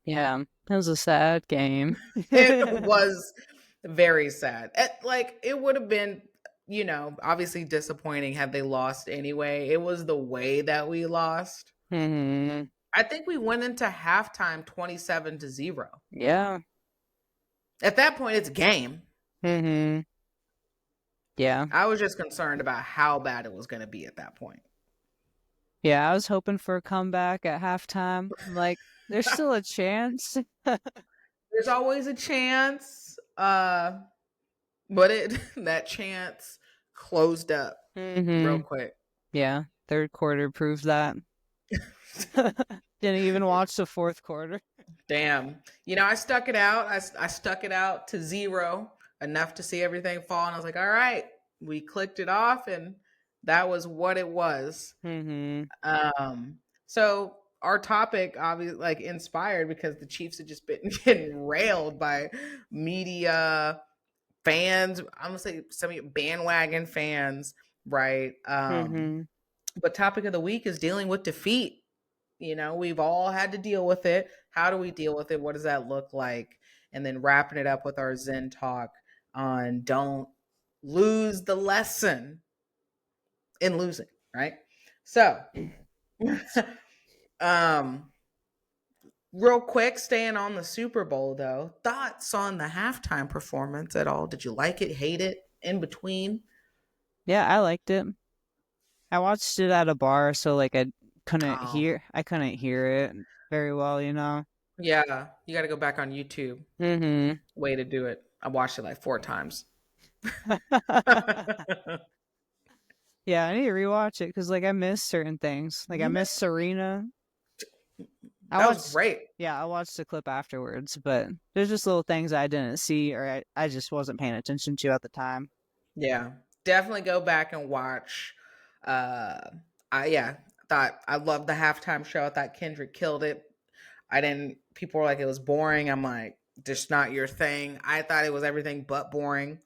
Yeah. It was a sad game. It was very sad. It would have been, obviously disappointing had they lost anyway. It was the way that we lost. Mm-hmm. I think we went into halftime 27-0. Yeah. At that point, it's game. Mm-hmm. Yeah. I was just concerned about how bad it was going to be at that point. Yeah, I was hoping for a comeback at halftime. Like, there's still a chance. There's always a chance, that chance closed up real Mm-hmm. quick. Yeah, third quarter proved that. Didn't even watch the fourth quarter. Damn. I stuck it out. I stuck it out to 0, enough to see everything fall. And I was like, all right, we clicked it off, and that was what it was. Mm-hmm. So our topic obviously inspired because the Chiefs had just been getting railed by media, fans. I'm gonna say some bandwagon fans, right? Mm-hmm. But topic of the week is dealing with defeat. We've all had to deal with it. How do we deal with it? What does that look like? And then wrapping it up with our Zen talk on don't lose the lesson in losing, right? So, real quick, staying on the Super Bowl though, thoughts on the halftime performance at all? Did you like it, hate it, in between? Yeah, I liked it. I watched it at a bar, so like I couldn't Oh, hear it very well, you know. yeah, you got to go back on YouTube. Mm-hmm. Way to do it. I watched it like 4 times. Yeah, I need to rewatch it because like I missed certain things. Like I You missed missed. Serena. I That was watched great. Yeah, I watched the clip afterwards, but there's just little things I didn't see or I just wasn't paying attention to at the time. Yeah, definitely go back and watch. I thought I loved the halftime show. I thought Kendrick killed it. I didn't. People were like it was boring. I'm like, just not your thing. I thought it was everything but boring.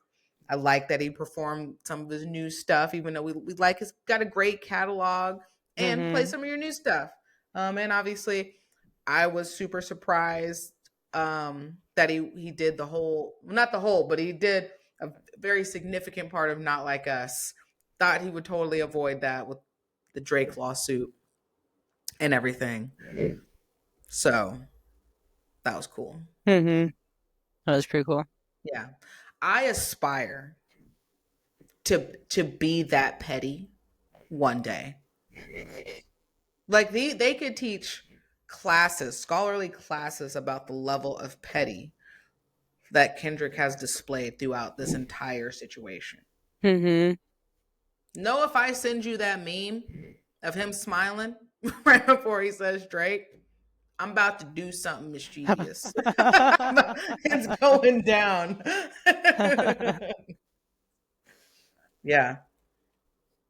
I like that he performed some of his new stuff, even though we like he's got a great catalog and play Mm-hmm. some of your new stuff. And obviously, I was super surprised that he did the whole, not the whole, but he did a very significant part of Not Like Us. Thought he would totally avoid that with the Drake lawsuit and everything. So that was cool. Mm-hmm. That was pretty cool. Yeah. I aspire to be that petty one day. Like they could teach classes, scholarly classes about the level of petty that Kendrick has displayed throughout this entire situation. Mm-hmm. Know if I send you that meme of him smiling right before he says Drake, I'm about to do something mischievous. It's going down. Yeah.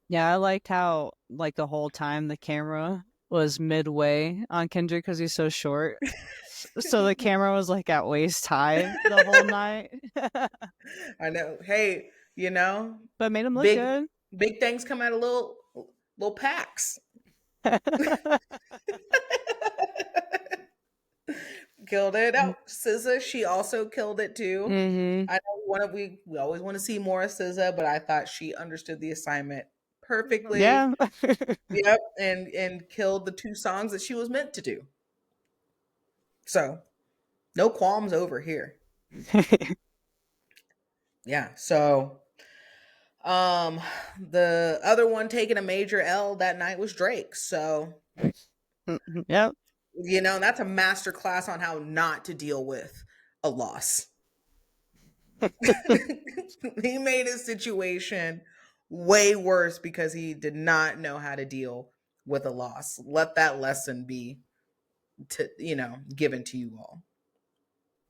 Yeah, I liked how like the whole time the camera was midway on Kendrick because he's so short. So the camera was like at waist high the whole night. I know. Hey, But made him look big good. big things come out of little packs. Killed it. Oh, SZA, she also killed it too. Mm-hmm. I know we always want to see more of SZA, but I thought she understood the assignment perfectly. Yeah. Yep, and killed the 2 songs that she was meant to do. So no qualms over here. Yeah. So the other one taking a major L that night was Drake. So Yep. that's a master class on how not to deal with a loss. He made his situation way worse because he did not know how to deal with a loss. Let that lesson be given to you all.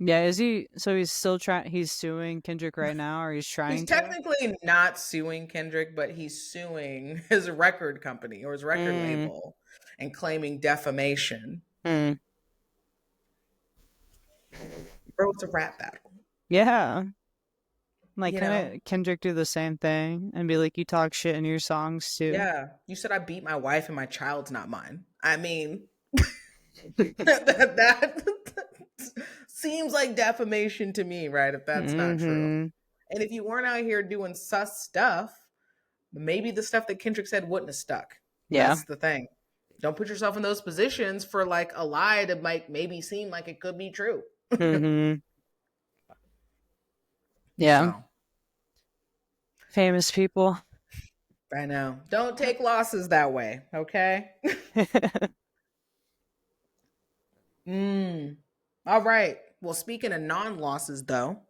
Yeah, is he? So he's still trying. He's suing Kendrick right now, or he's He's trying to. technically not suing Kendrick, but he's suing his record company or his record label and claiming defamation. Mm. Bro, it's a rap battle. Yeah. Like, You know? couldn't Kendrick do the same thing and be like, "You talk shit in your songs too"? Yeah. You said I beat my wife and my child's not mine. I mean, that seems like defamation to me, right? If that's not true. Mm-hmm. And if you weren't out here doing sus stuff, maybe the stuff that Kendrick said wouldn't have stuck. Yeah. That's the thing. Don't put yourself in those positions for like a lie that might maybe seem like it could be true. Mm-hmm. Yeah. So, Famous people. I know. Don't take losses that way, okay? All right. Well, speaking of non-losses though,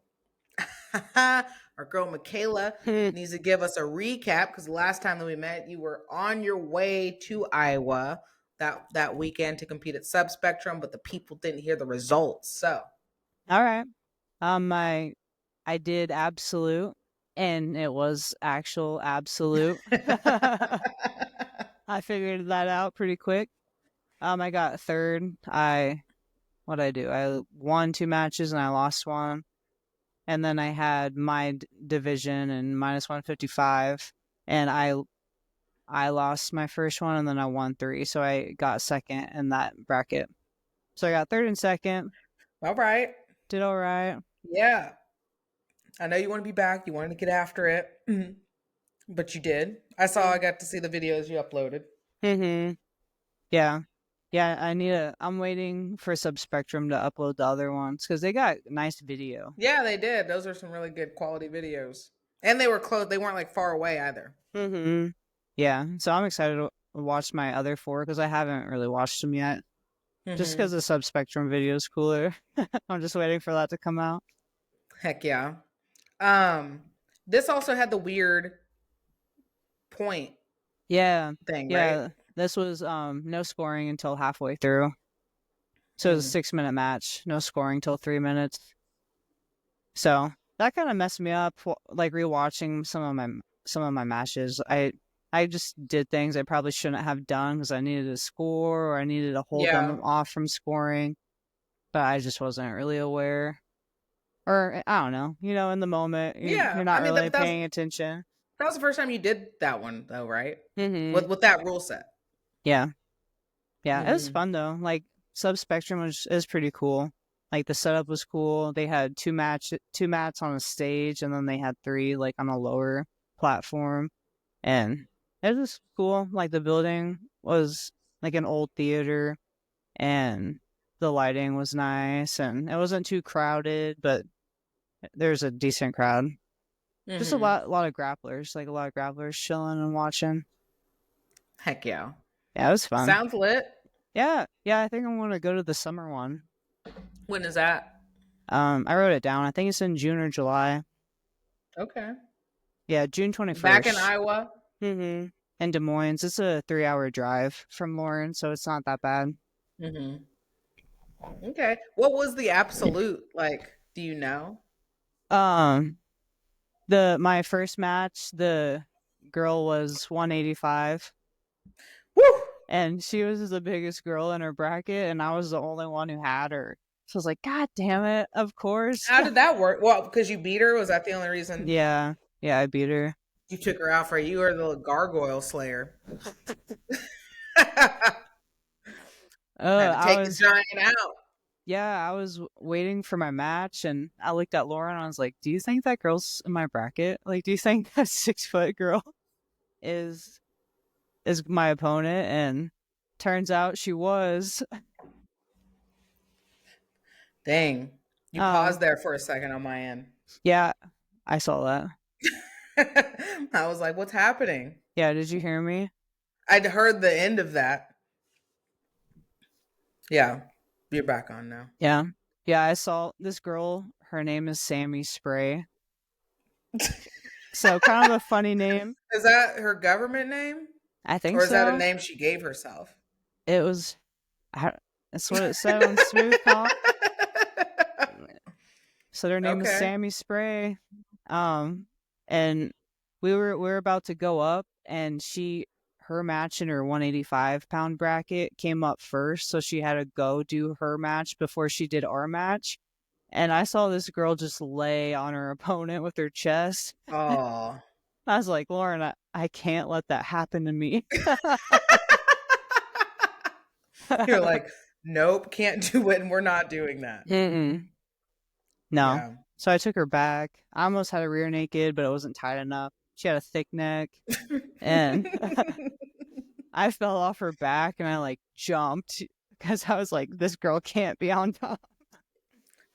our girl Michaela needs to give us a recap because the last time that we met, you were on your way to Iowa that weekend to compete at Subspectrum, but the people didn't hear the results. So, All right. I did absolute, and it was actual absolute. I figured that out pretty quick. I got third. What I do? I won 2 matches and I lost one, and then I had my division and minus 155, and I lost my first one and then I won 3, so I got second in that bracket. So I got third and second. all right. Did all right. Yeah. I know you want to be back. You wanted to get after it, but you did. I got to see the videos you uploaded. Mm-hmm. Yeah. Yeah, I'm waiting for Subspectrum to upload the other ones because they got nice video. Yeah, they did. Those are some really good quality videos. And they were close. They weren't like far away either. Mm-hmm. Yeah, so I'm excited to watch my other 4 because I haven't really watched them yet. Just because the Subspectrum video is cooler. I'm just waiting for that to come out. Heck yeah. This also had the weird point thing, right? This was no scoring until halfway through. So it was a 6-minute match, no scoring till 3 minutes. So that kind of messed me up. Like rewatching some of my matches, I just did things I probably shouldn't have done because I needed to score or I needed to hold them off from scoring, but I just wasn't really aware. Or I don't know, in the moment, you're not really paying attention. That was the first time you did that one, though, right? Mm-hmm. With that rule set. Yeah. It was fun though. Like Subspectrum is pretty cool. Like the setup was cool. They had 2 mats on a stage, and then they had 3 like on a lower platform, and it was cool. Like the building was like an old theater, and the lighting was nice, and it wasn't too crowded, but there's a decent crowd. Just a lot of grapplers, like a lot of grapplers chilling and watching. Heck yeah. Yeah, it was fun. Sounds lit. Yeah, I think I'm gonna go to the summer one. When is that? I wrote it down. I think it's in June or July. Okay. Yeah, June 21st. Back in Iowa? Mm-hmm. In Des Moines. It's a 3-hour drive from Lawrence, so it's not that bad. Mm-hmm. Okay. What was the absolute like? Do you know? My first match, the girl was 185. Woo! And she was the biggest girl in her bracket, and I was the only one who had her. So I was like, God damn it, of course. How did that work? Well, because you beat her? Was that the only reason? Yeah, I beat her. You took her out for you were the gargoyle slayer. Had to take the giant out. Yeah, I was waiting for my match, and I looked at Laura and I was like, do you think that girl's in my bracket? Like, do you think that 6-foot girl is my opponent? And turns out she was. Dang. You paused there for a second on my end. Yeah, I saw that. I was like, what's happening? Yeah, did you hear me? I'd heard the end of that. Yeah, you're back on now. Yeah. Yeah, I saw this girl. Her name is Sammy Spray. So kind of a funny name. Is that her government name? I think Or is that a so. name she gave herself? It was. That's what it said on Smooth Talk. So their name is Okay. Sammy Spray. And we were about to go up, and her match in her 185-pound bracket came up first, so she had to go do her match before she did our match. And I saw this girl just lay on her opponent with her chest. Oh. I was like, Lauren, I can't let that happen to me. You're like, nope, can't do it, and we're not doing that. Mm-mm. No. Yeah. So I took her back. I almost had a rear naked, but it wasn't tight enough. She had a thick neck, and I fell off her back, and I like jumped because I was like, this girl can't be on top.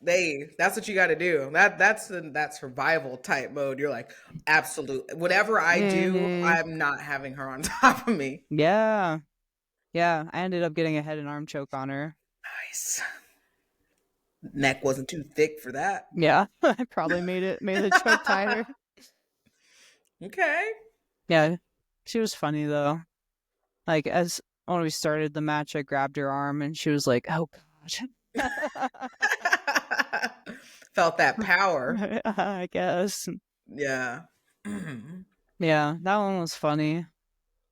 That's what you got to do. That's that survival type mode. You're like, absolute. Whatever I do, I'm not having her on top of me. Yeah. Yeah. I ended up getting a head and arm choke on her. Nice. Neck wasn't too thick for that. Yeah. I probably made the choke tighter. Okay. Yeah. She was funny though. Like when we started the match, I grabbed her arm and she was like, "Oh God." Felt that power. I guess. Yeah. Yeah, that one was funny,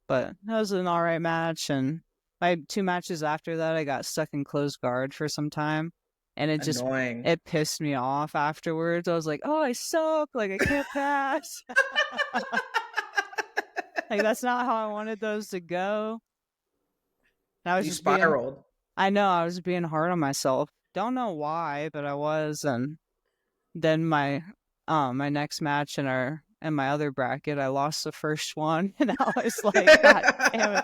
but that was an all right match. And my 2 matches after that, I got stuck in closed guard for some time, and Annoying. it pissed me off afterwards. I was like, "Oh, I suck! Like I can't pass." Like that's not how I wanted those to go. And I was You just being. spiraled. I know I was being hard on myself. Don't know why, but I was. And then my next match in my other bracket, I lost the first one, and I was like, God damn it.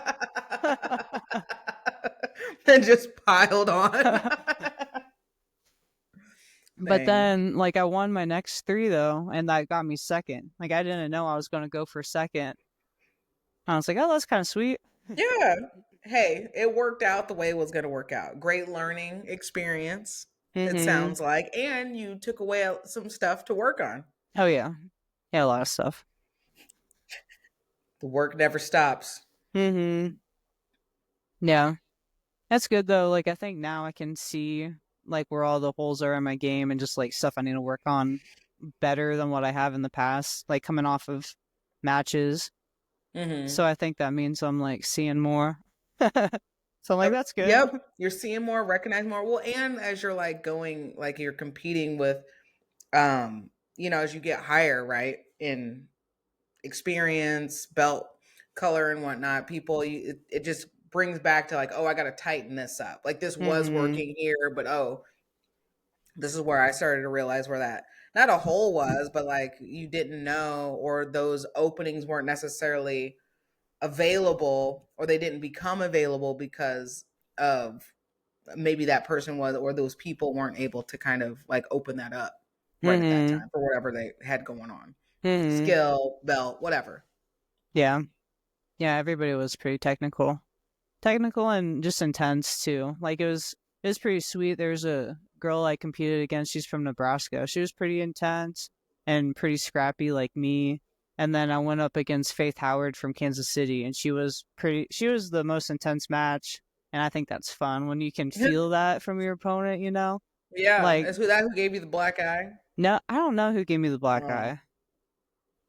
Then just piled on. But then like I won my next 3 though, and that got me second. Like I didn't know I was gonna go for second. I was like, oh, that's kind of sweet. Yeah. Hey, it worked out the way it was going to work out. Great learning experience, it sounds like. And you took away some stuff to work on. Oh, yeah. Yeah, a lot of stuff. The work never stops. Yeah. That's good, though. Like, I think now I can see, like, where all the holes are in my game and just, like, stuff I need to work on better than what I have in the past, like, coming off of matches. So I think that means I'm, like, seeing more. So I'm like, that's good. Yep. You're seeing more, recognizing more. Well, and as you're, like, going, like, you're competing with, as you get higher, right, in experience, belt color and whatnot, it just brings back to like, oh, I got to tighten this up. Like this was working here, but this is where I started to realize where that not a hole was, but like you didn't know, or those openings weren't necessarily available, or they didn't become available because of maybe that person was, or those people weren't able to kind of like open that up right at that time for whatever they had going on. Skill, belt, whatever. Yeah. Yeah, everybody was pretty technical and just intense too. Like it was pretty sweet. There's a girl I competed against. She's from Nebraska. She was pretty intense and pretty scrappy like me. And then I went up against Faith Howard from Kansas City, and she was the most intense match. And I think that's fun when you can feel that from your opponent, you know? Yeah. Like, Is that who gave you the black eye? No, I don't know who gave me the black eye.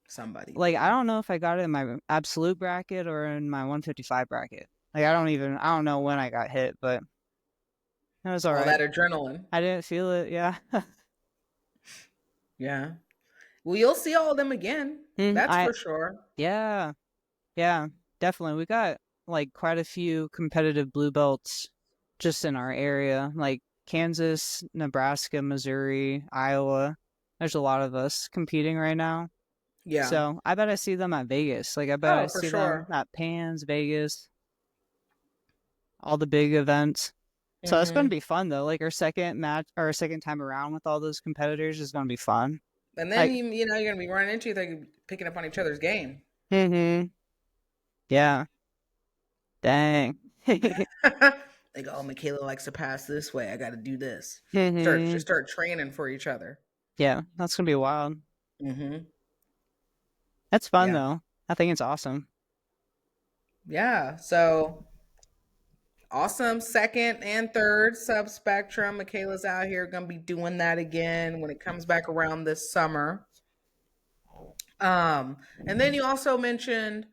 Somebody. Like, I don't know if I got it in my absolute bracket or in my 155 bracket. Like, I don't know when I got hit, but it was all right. All that adrenaline. I didn't feel it, yeah. Yeah. Well, you'll see all of them again. That's for sure. Yeah. Yeah, definitely. We got, like, quite a few competitive blue belts just in our area. Like, Kansas, Nebraska, Missouri, Iowa. There's a lot of us competing right now. Yeah. So I bet I see them at Vegas. Like I bet I see them at Pans, Vegas, all the big events. So that's going to be fun though. Like our second time around with all those competitors is going to be fun. And then you're going to be running into like picking up on each other's game. Yeah. Dang. They go, oh, Michaela likes to pass this way. I got to do this. Mm-hmm. Start training for each other. Yeah, that's gonna be wild. Mm-hmm. That's fun Yeah. though. I think it's awesome. Yeah. So awesome. Second and third subspectrum. Michaela's out here gonna be doing that again when it comes back around this summer. And then you also mentioned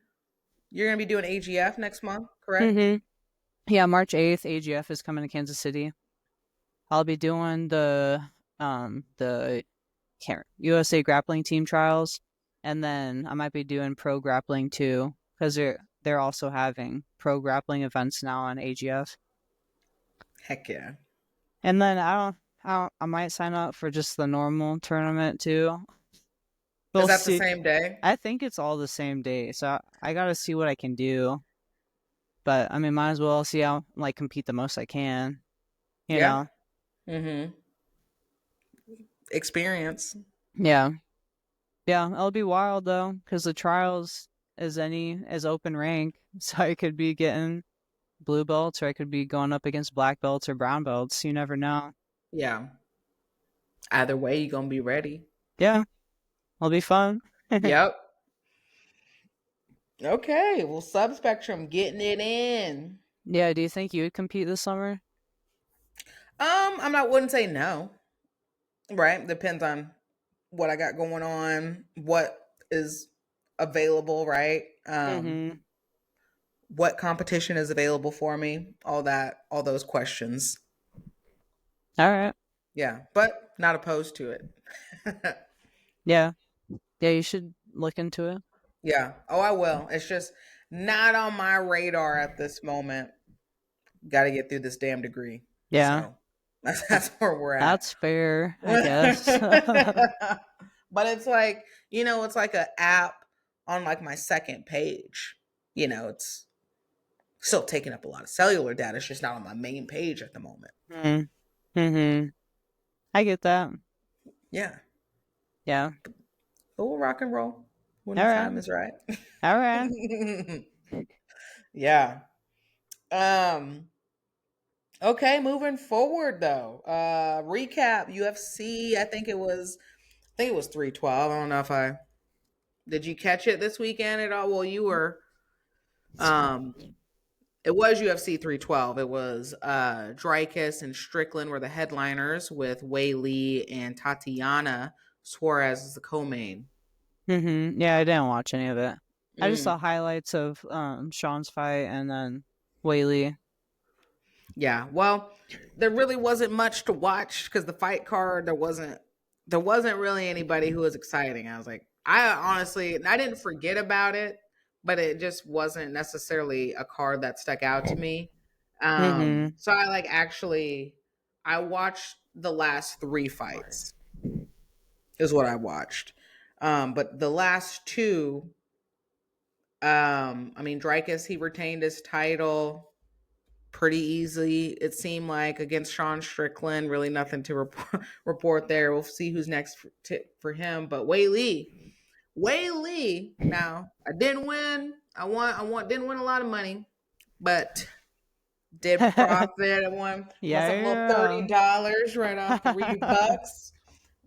you're gonna be doing AGF next month, correct? Mm-hmm. Yeah, March 8th, AGF is coming to Kansas City. I'll be doing the USA Grappling Team trials, and then I might be doing pro grappling too, because they're also having pro grappling events now on AGF. Heck yeah. And then I might sign up for just the normal tournament too. Is We'll that the see. same day? I think it's all the same day, so I gotta see what I can do. But I mean, might as well see how like compete the most I can. You Yeah. know? Mm-hmm. Experience. Yeah, yeah. It'll be wild though, because the trials is open rank, so I could be getting blue belts, or I could be going up against black belts or brown belts. You never know. Yeah. Either way, you're gonna be ready. Yeah, it'll be fun. Yep. Okay. Well, subspectrum getting it in. Yeah. Do you think you would compete this summer? I'm not wouldn't say no. Right? Depends on what I got going on, what is available, right? Mm-hmm. What competition is available for me, all that, all those questions. All right. Yeah, but not opposed to it. Yeah. Yeah. You should look into it. Yeah. Oh, I will. It's just not on my radar at this moment. Got to get through this damn degree. Yeah. So that's where we're at. That's fair, I guess. But it's like, it's like an app on like my second page. It's still taking up a lot of cellular data. It's just not on my main page at the moment. Mm-hmm. I get that. Yeah. Yeah. But we'll rock and roll when All the right. time is right. All right. Yeah. Um okay, moving forward though. Recap UFC, I think it was 312. I don't know if I did you catch it this weekend at all? Well, you were um it was UFC 312. It was Dreykus and Strickland were the headliners with Weili and Tatiana Suarez as the co-main. Mm-hmm. Yeah, I didn't watch any of it. I just Mm. saw highlights of Sean's fight and then Weili. Yeah. Well, there really wasn't much to watch because the fight card there wasn't really anybody who was exciting. I was like, I didn't forget about it, but it just wasn't necessarily a card that stuck out to me. Mm-hmm. So I watched the last three fights is what I watched. But the last two, I mean, Dreykus, he retained his title pretty easily. It seemed like against Sean Strickland, really nothing to report there. We'll see who's next for him. But Weili. Now I didn't win. Didn't win a lot of money, but did profit. I won myself a little Yeah. $30 right off $3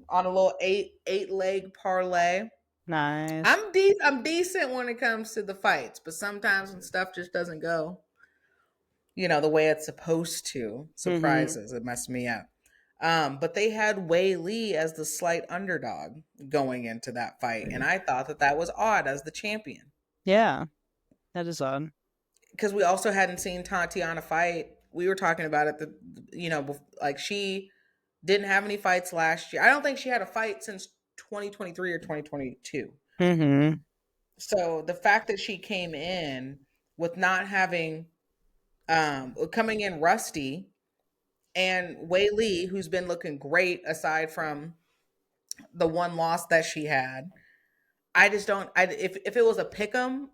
on a little eight leg parlay. Nice. I'm decent when it comes to the fights, but sometimes when stuff just doesn't go the way it's supposed to, Mm-hmm. surprises, it messed me up. But they had Weili as the slight underdog going into that fight, and I thought that was odd as the champion Yeah, that is odd. because we also hadn't seen Tatiana fight. We were talking about it, like she didn't have any fights last year. I don't think she had a fight since 2023 or 2022. Mm-hmm. So the fact that she came in with not having coming in rusty, and Weili, who's been looking great aside from the one loss that she had, I just don't. If it was a pick'em,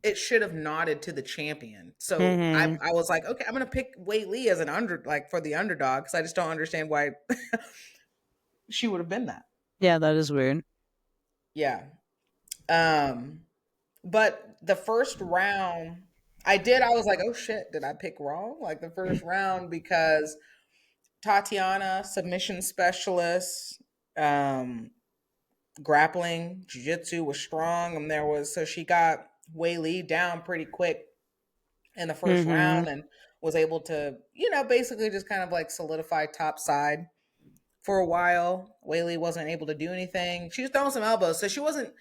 it should have nodded to the champion. So I Mm-hmm. I was like, okay, I'm gonna pick Weili as for the underdog because I just don't understand why she would have been that. Yeah, that is weird. Yeah. Um, but the first round. I did. I was like, oh shit, did I pick wrong? Like the first round because Tatiana, submission specialist, um, grappling, jiu-jitsu was strong, and there was so she got Weili down pretty quick in the first Mm-hmm. round and was able to, basically just kind of like solidify top side for a while. Weili wasn't able to do anything. She was throwing some elbows, so she wasn't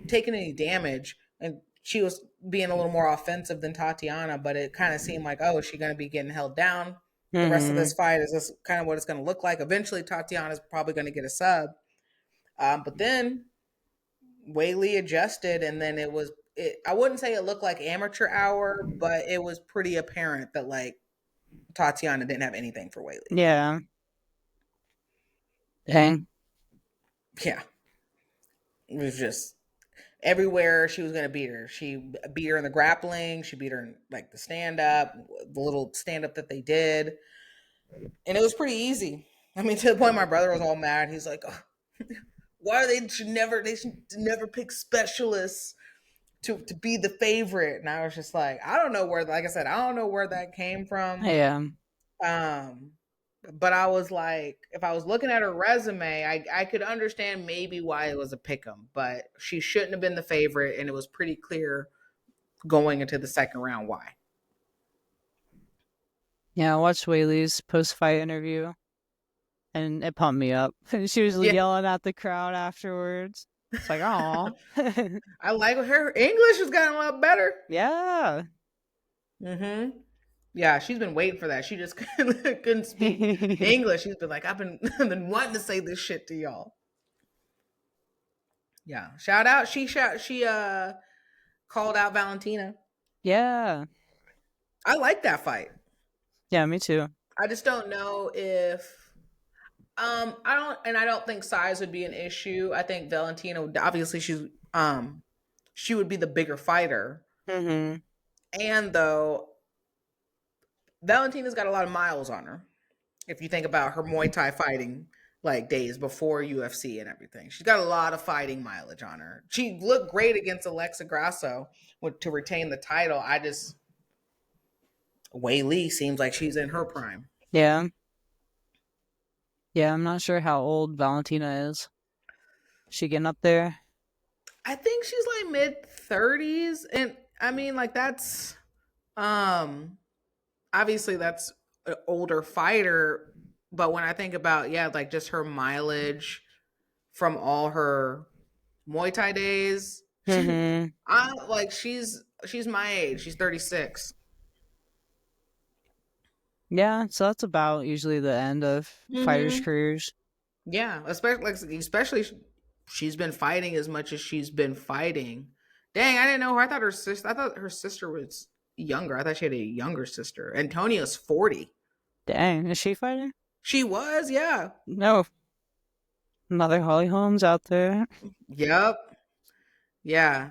taking any damage, and she was being a little more offensive than Tatiana. But it kind of seemed like, oh, is she going to be getting held down the rest of Mm-hmm. this fight? Is this kind of what it's going to look like? Eventually, Tatiana's probably going to get a sub, but then Weili adjusted, and then it was. I wouldn't say it looked like amateur hour, but it was pretty apparent that like Tatiana didn't have anything for Weili. Yeah. Dang. Yeah, it was just everywhere she was going to beat her. She beat her in the grappling. She beat her in like the stand up, the little stand up that they did, and it was pretty easy. I mean, to the point my brother was all mad. He's like, oh, "Why they should never pick specialists to be the favorite?" And I was just like, I don't know where, like I said, I don't know where that came from. Yeah. Um, but I was like, if I was looking at her resume, I could understand maybe why it was a pick 'em, but she shouldn't have been the favorite, and it was pretty clear going into the second round why. Yeah, I watched Whaley's post-fight interview, and it pumped me up. She was Yeah. yelling at the crowd afterwards. It's like, aw. I like her English has gotten a lot better. Yeah. Mm-hmm. Yeah, she's been waiting for that. She just couldn't speak English. She's been like, I've been wanting to say this shit to y'all. Yeah. Shout out. She called out Valentina. Yeah. I like that fight. Yeah, me too. I just don't know if I don't think size would be an issue. I think Valentina obviously she would be the bigger fighter. Mm-hmm. And though Valentina's got a lot of miles on her. If you think about her Muay Thai fighting like days before UFC and everything. She's got a lot of fighting mileage on her. She looked great against Alexa Grasso to retain the title. Weili seems like she's in her prime. Yeah. Yeah, I'm not sure how old Valentina is. She getting up there? I think she's like mid 30s, and I mean like that's um obviously that's an older fighter, but when I think about like just her mileage from all her Muay Thai days, Mm-hmm. I like she's my age. She's 36. Yeah, so that's about usually the end of fighters' Mm-hmm. careers. Yeah, especially she's been fighting as much as she's been fighting. Dang, I didn't know her. I thought her sister was younger. I thought she had a younger sister. Antonia's 40. Dang, is she fighting? She was, yeah. No. Mother Holly Holmes out there. Yep. Yeah.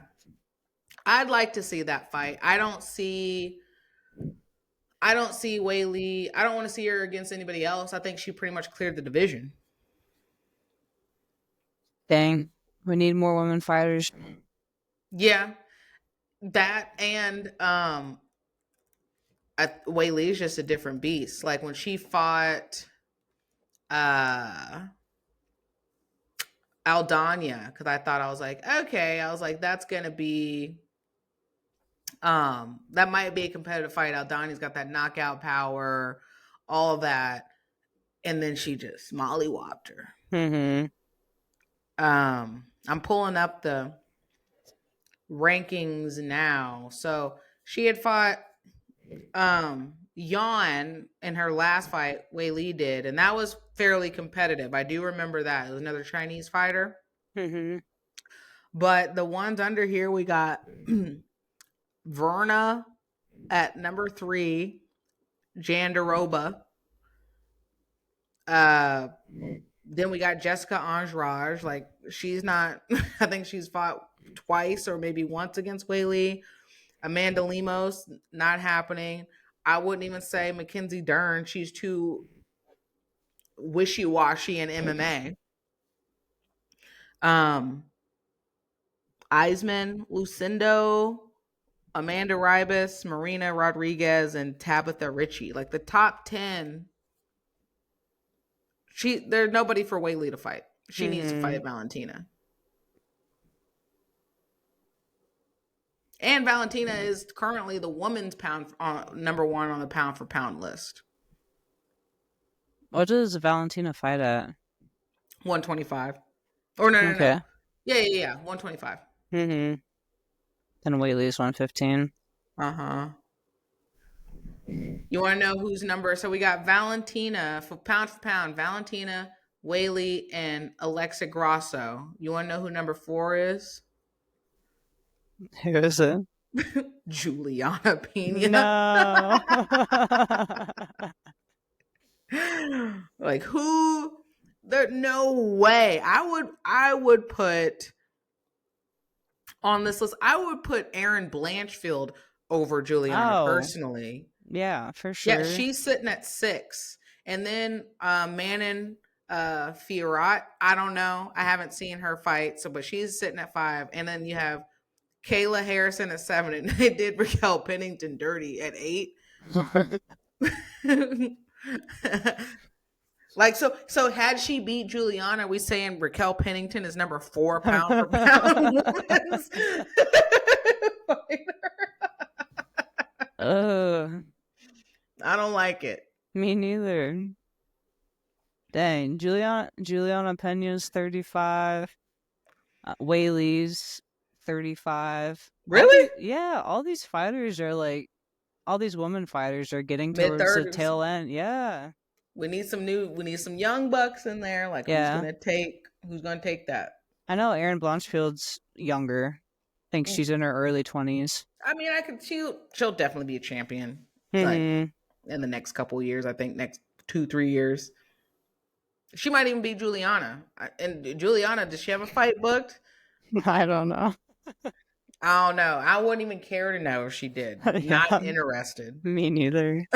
I'd like to see that fight. I don't see Weili. I don't want to see her against anybody else. I think she pretty much cleared the division. Dang, we need more women fighters. Yeah. That and Weili is just a different beast. Like when she fought uh Aldana, because I was like, okay, I was like, that's gonna be that might be a competitive fight. Aldani's got that knockout power, all of that, and then she just mollywopped her. Mm-hmm. I'm pulling up the rankings now. So she had fought Yan in her last fight, Wei Li did, and that was fairly competitive. I do remember that. It was another Chinese fighter. Mm-hmm. But the ones under here, we got Verna at number 3, Jandaroba. Then we got Jessica Andrade. Like she's not. I think she's fought twice or maybe once against Weili. Amanda Lemos, not happening. I wouldn't even say Mackenzie Dern. She's too wishy washy in MMA. Um, Eisman, Lucindo, Amanda Ribas, Marina Rodriguez, and Tabitha Ritchie. Like the top 10. There's nobody for Weili to fight. She needs to fight Valentina. And Valentina is currently the woman's number 1 on the pound for pound list. What does Valentina fight at? 125. Or no. Yeah. 125. Then Weili is 115. You want to know whose number? So we got Valentina for pound, Valentina, Weili, and Alexa Grasso. You want to know who number 4 is? Who is it? Juliana Pena. No. Like who? There, no way. I would put on this list. I would put Erin Blanchfield over Juliana personally. Yeah, for sure. Yeah, she's sitting at 6, and then Manon Fiorot. I don't know. I haven't seen her fight, but she's sitting at 5, and then you have Kayla Harrison at 7, and they did Raquel Pennington dirty at 8. Like so had she beat Juliana, we saying Raquel Pennington is number 4 pound for pound. I don't like it. Me neither. Dang, Juliana Pena's 35. Weili's 35. Really? All these fighters are like, all these women fighters are getting towards the tail end. Yeah. We need some young bucks in there. Like who's gonna take that? I know Erin Blanchfield's younger. I think she's in her early 20s. I mean, she'll definitely be a champion. Like in the next couple of years, I think next 2-3 years. She might even be Juliana. And Juliana, does she have a fight booked? I don't know. I don't know. I wouldn't even care to know if she did. Not interested. Me neither.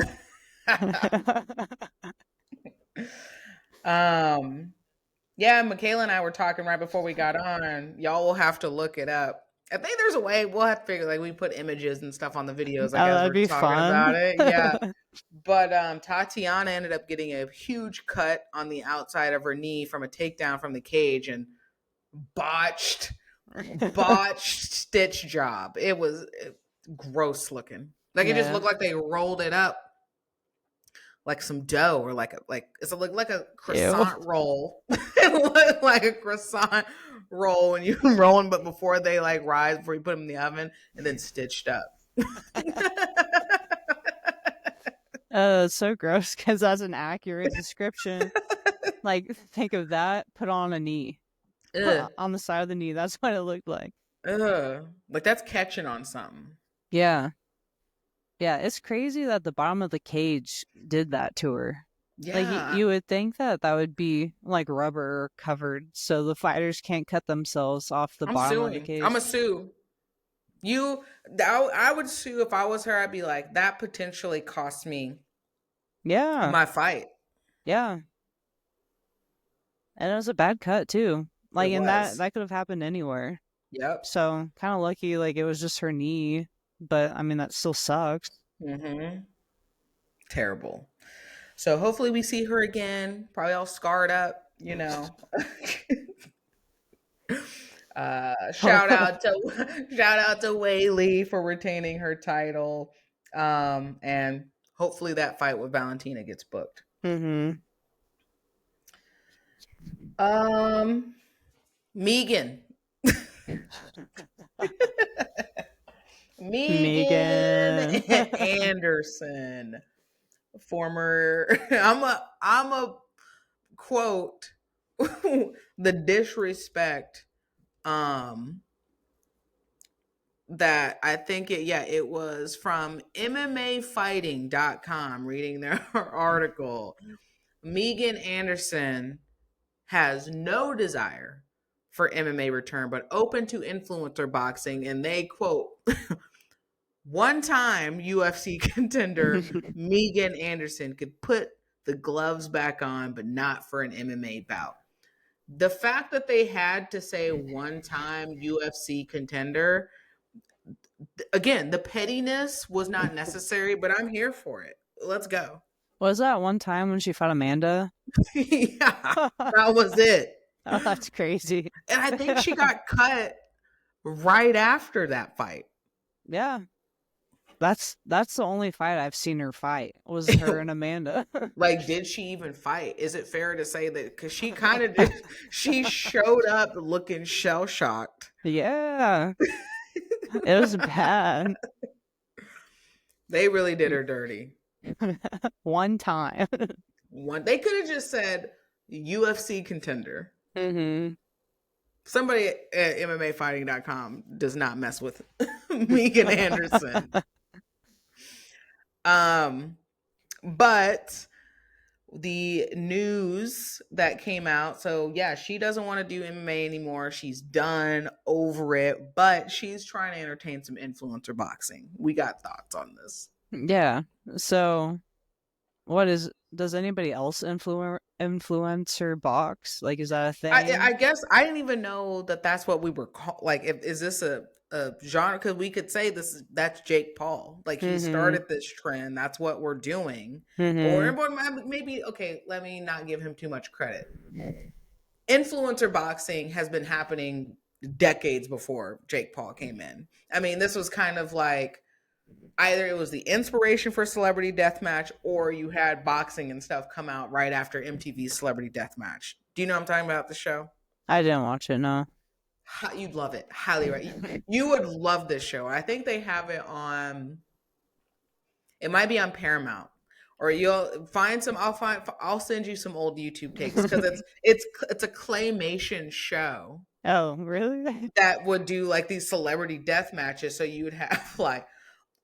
Yeah, Michaela and I were talking right before we got on. Y'all will have to look it up. I think there's a way we'll have to figure, like we put images and stuff on the videos. I guess that'd be fun about it. Yeah. But Tatiana ended up getting a huge cut on the outside of her knee from a takedown from the cage and botched stitch job. It was gross looking. Like it just looked like they rolled it up like some dough or like it's like a croissant roll. It looked like a croissant roll when you rolling, but before they like rise, before you put them in the oven, and then stitched up. It's so gross because that's an accurate description. Like think of that put on a knee. On the side of the knee. That's what it looked like. Like that's catching on something. Yeah. Yeah, it's crazy that the bottom of the cage did that to her. Yeah. Like you would think that would be like rubber covered so the fighters can't cut themselves off the bottom of the cage. I'm gonna sue. I would sue if I was her. I'd be like, that potentially cost me my fight. Yeah. And it was a bad cut too. Like, and that could have happened anywhere. Yep. So kind of lucky, like it was just her knee, but I mean that still sucks. Terrible. So hopefully we see her again, probably all scarred up, you know. Shout out to Weili for retaining her title, and hopefully that fight with Valentina gets booked. Megan. Megan Anderson, former. I'm a quote the disrespect. That I think it was from MMAfighting.com, reading their article. Megan Anderson has no desire for MMA return, but open to influencer boxing. And they quote, one-time UFC contender Megan Anderson could put the gloves back on, but not for an MMA bout. The fact that they had to say one-time UFC contender, again, the pettiness was not necessary, but I'm here for it. Let's go. Was that one time when she fought Amanda? Yeah, Oh, that was it. that's crazy. And I think she got cut right after that fight. Yeah. That's the only fight I've seen her fight was her and Amanda. Like, did she even fight? Is it fair to say that? Because she kind of did. She showed up looking shell shocked. Yeah. It was bad. They really did her dirty. One time. They could have just said UFC contender. Mm-hmm. Somebody at MMAfighting.com does not mess with Megan Anderson. But the news that came out, so yeah, she doesn't want to do MMA anymore. She's done, over it, but she's trying to entertain some influencer boxing. We got thoughts on this. Yeah. So, does anybody else influencer box? Like, is that a thing? I guess I didn't even know that that's what we were called. Like, is this a genre? Because we could say that's Jake Paul. Like, he started this trend. That's what we're doing. Or maybe, okay, let me not give him too much credit. Influencer boxing has been happening decades before Jake Paul came in. I mean, this was kind of like either it was the inspiration for Celebrity Deathmatch, or you had boxing and stuff come out right after MTV's Celebrity Deathmatch. Do you know what I'm talking about, the show? I didn't watch it, no. You'd love it. Highly right. You would love this show. I think they have it on, it might be on Paramount. Or you'll find some. I'll send you some old YouTube takes, because it's a claymation show. Oh, really? That would do like these celebrity death matches. So you would have like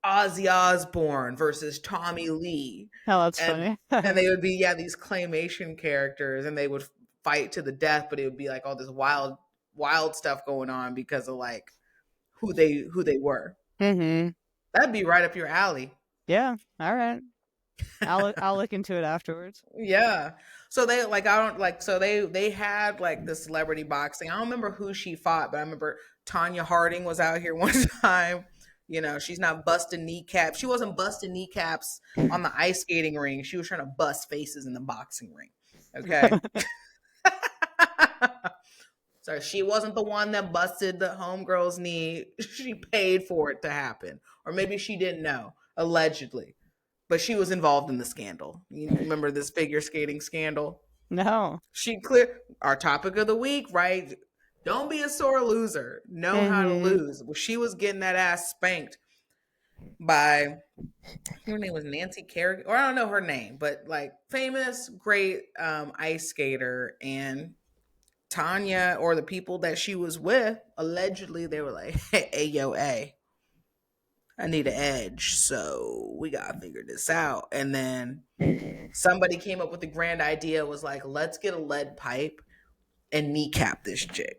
Ozzy Osbourne versus Tommy Lee. Oh, that's funny. And they would be, these claymation characters, and they would fight to the death, but it would be like all this wild stuff going on because of like who they were. Mm-hmm. That'd be right up your alley. Yeah. All right. I'll look into it afterwards. Yeah. So they they had like the celebrity boxing. I don't remember who she fought, but I remember Tanya Harding was out here one time. You know, she's not busting kneecaps. She wasn't busting kneecaps on the ice skating ring. She was trying to bust faces in the boxing ring. Okay. So she wasn't the one that busted the homegirl's knee. She paid for it to happen. Or maybe she didn't know, allegedly. But she was involved in the scandal. You remember this figure skating scandal? No. Our topic of the week, right? Don't be a sore loser. Know how to lose. Well, she was getting that ass spanked by, her name was Nancy Kerrigan, or I don't know her name, but like famous, great ice skater. And Tanya, or the people that she was with, allegedly they were like, hey, yo, A, I need an edge, so we gotta figure this out. And then somebody came up with the grand idea, was like, let's get a lead pipe and kneecap this chick.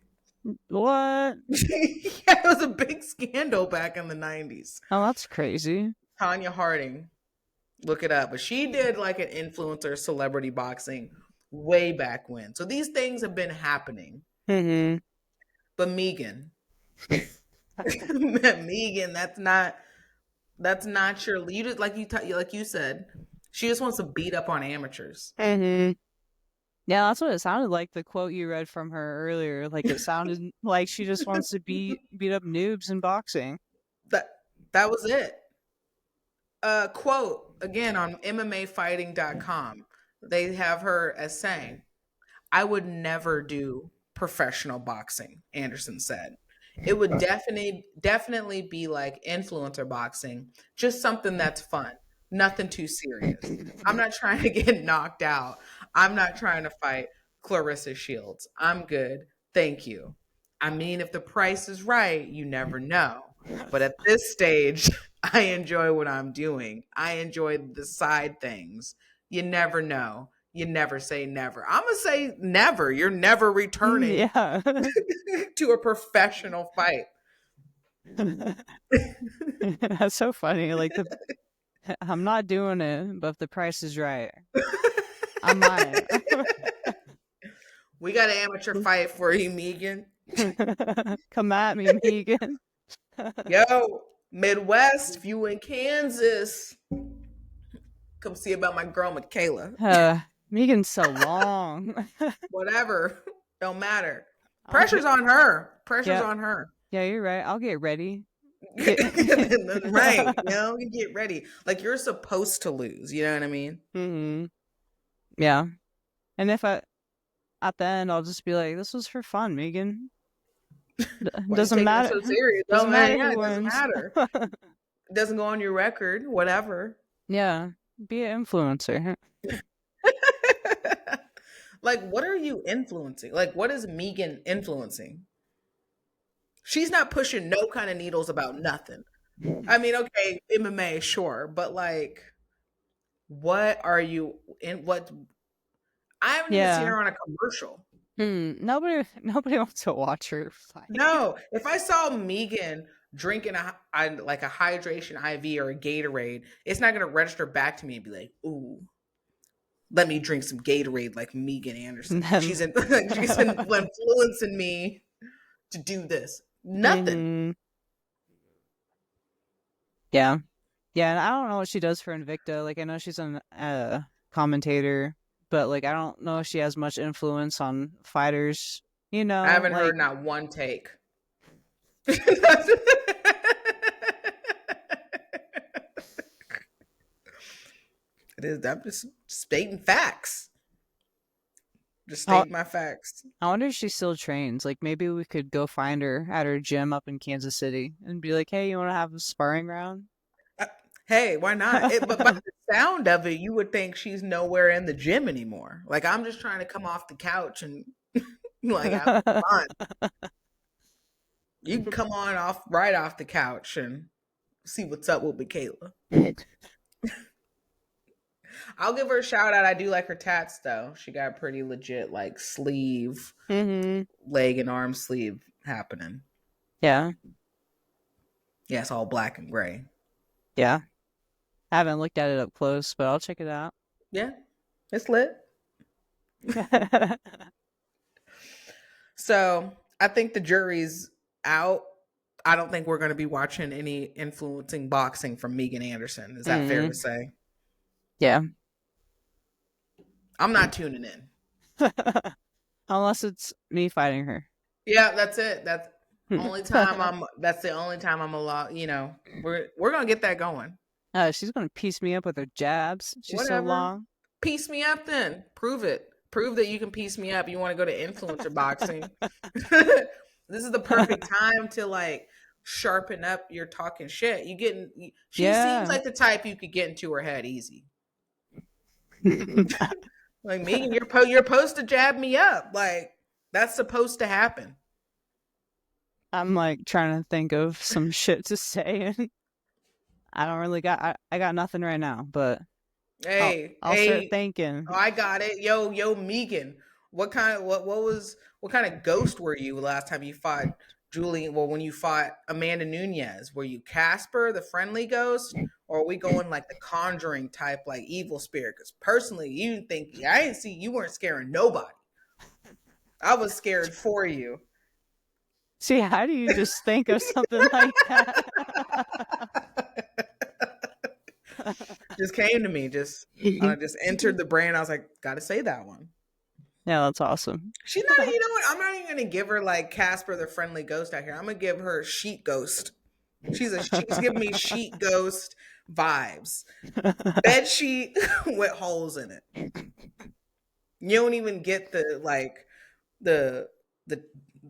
What? Yeah, it was a big scandal back in the 90s. Oh, that's crazy. Tanya Harding, look it up. But she did like an influencer celebrity boxing way back when. So these things have been happening. Mm-hmm. But Megan, Megan, that's not your. You just like you said, she just wants to beat up on amateurs. Mm-hmm. Yeah, that's what it sounded like. The quote you read from her earlier, like it sounded like she just wants to beat up noobs in boxing. That was it. Quote again on MMAfighting.com. They have her as saying, "I would never do professional boxing," Anderson said. It would definitely be like influencer boxing, just something that's fun, nothing too serious. I'm not trying to get knocked out. I'm not trying to fight Clarissa Shields. I'm good. Thank you. I mean, if the price is right, you never know. But at this stage, I enjoy what I'm doing. I enjoy the side things. You never know. You never say never. I'm going to say never. You're never returning to a professional fight. That's so funny. Like, I'm not doing it, but if the price is right, I might. We got an amateur fight for you, Megan. Come at me, Megan. Yo, Midwest, if you in Kansas, come see about my girl Michaela. Megan's so long. Whatever, don't matter. I'll Pressure's get, on her. Pressure's yeah, on her. yeah, you're right. I'll get ready. Get Right, you get ready. Like you're supposed to lose. You know what I mean? hmm Yeah. And if I at the end, I'll just be like, "This was for fun, Megan. Why you Doesn't taking it matter. so serious? Doesn't matter Yeah, who it doesn't wins." matter. It doesn't go on your record. Whatever. Yeah, be an influencer. Like, what are you influencing? Like, what is Megan influencing? She's not pushing no kind of needles about nothing. I mean, okay, MMA, sure, but like, what are you in? What I haven't even seen Yeah. her on a commercial. Nobody wants to watch her fight. No, if I saw Megan drinking like a hydration IV or a Gatorade, it's not gonna register back to me and be like, "Ooh, let me drink some Gatorade like Megan And Anderson." then, She's influencing me to do this. Nothing. hmm yeah, yeah. And I don't know what she does for Invicta. Like, I know she's a commentator, but like, I don't know if she has much influence on fighters. I haven't Like, heard not one take. It is. I'm just stating facts. Just I stating my facts. I wonder if she still trains. Like, maybe we could go find her at her gym up in Kansas City and be like, "Hey, you want to have a sparring round?" Uh, Hey, why not? But by the sound of it, you would think she's nowhere in the gym anymore. Like I'm just trying to come off the couch and like have fun. You can come on off right off the couch and see what's up with Michaela. I'll give her a shout out. I do like her tats though. She got pretty legit like sleeve, hmm leg and arm sleeve happening. Yeah, Yeah, it's all black and gray. yeah. I haven't looked at it up close, but I'll check it out. Yeah, it's lit. So I think the jury's out. I don't think we're going to be watching any influencing boxing from Megan Anderson. Is that fair to say? Yeah. I'm not tuning in. Unless it's me fighting her. Yeah, that's it. That's only time I'm. That's the only time I'm allowed. We're gonna get that going. She's gonna piece me up with her jabs. She's so Whatever. long. Piece me up then. Prove it. Prove that you can piece me up. You want to go to influencer boxing. This is the perfect time to like sharpen up your talking shit. She seems like the type you could get into her head easy. Like Megan, you're supposed to jab me up. Like that's supposed to happen. I'm like trying to think of some shit to say, and I don't really I got nothing right now, but I'll start thinking. Oh, I got it. Yo, Megan. What kind of ghost were you last time you fought Julian? Well, when you fought Amanda Nunez, were you Casper, the friendly ghost, or are we going like the Conjuring type, like evil spirit? Because personally, I didn't see you weren't scaring nobody. I was scared for you. See, how do you just think of something like that? Just came to me. I just entered the brain. I was like, got to say that one. Yeah, that's awesome. She's not. You know what? I'm not even gonna give her like Casper the friendly ghost out here. I'm gonna give her sheet ghost. She's giving me sheet ghost vibes. Bed sheet with holes in it. You don't even get the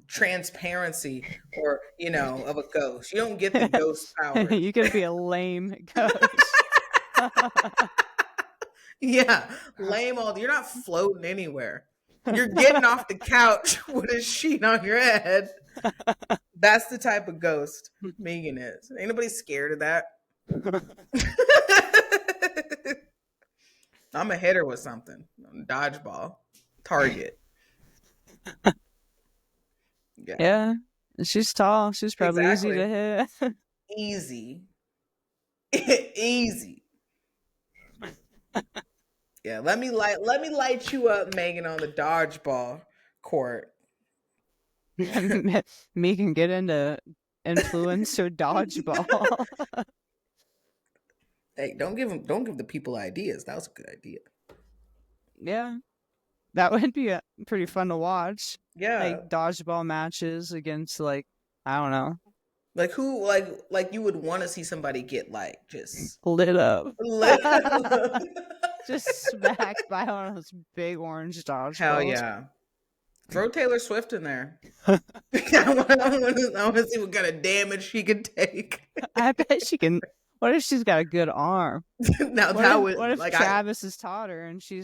transparency or of a ghost. You don't get the ghost power. You could be a lame ghost. Yeah, lame all. You're not floating anywhere. You're getting off the couch with a sheet on your head. That's the type of ghost Megan is. Ain't nobody scared of that. I'm a hitter with something. Dodgeball. Target. Yeah. She's tall. She's probably Exactly. easy to hit. Easy. Easy. Yeah, let me light you up, Megan, on the dodgeball court. Me can get into influencer dodgeball. Hey, don't give the people ideas. That was a good idea. Yeah, that would be pretty fun to watch. Yeah. Like dodgeball matches against like I don't know, Like who like you would want to see somebody get like just lit up. lit. Just smacked by one of those big orange Hell dodgeballs. yeah. Throw Taylor Swift in there. I want to see what kind of damage she can take. I bet she can. What if she's got a good arm? Now What if like Travis has taught her and she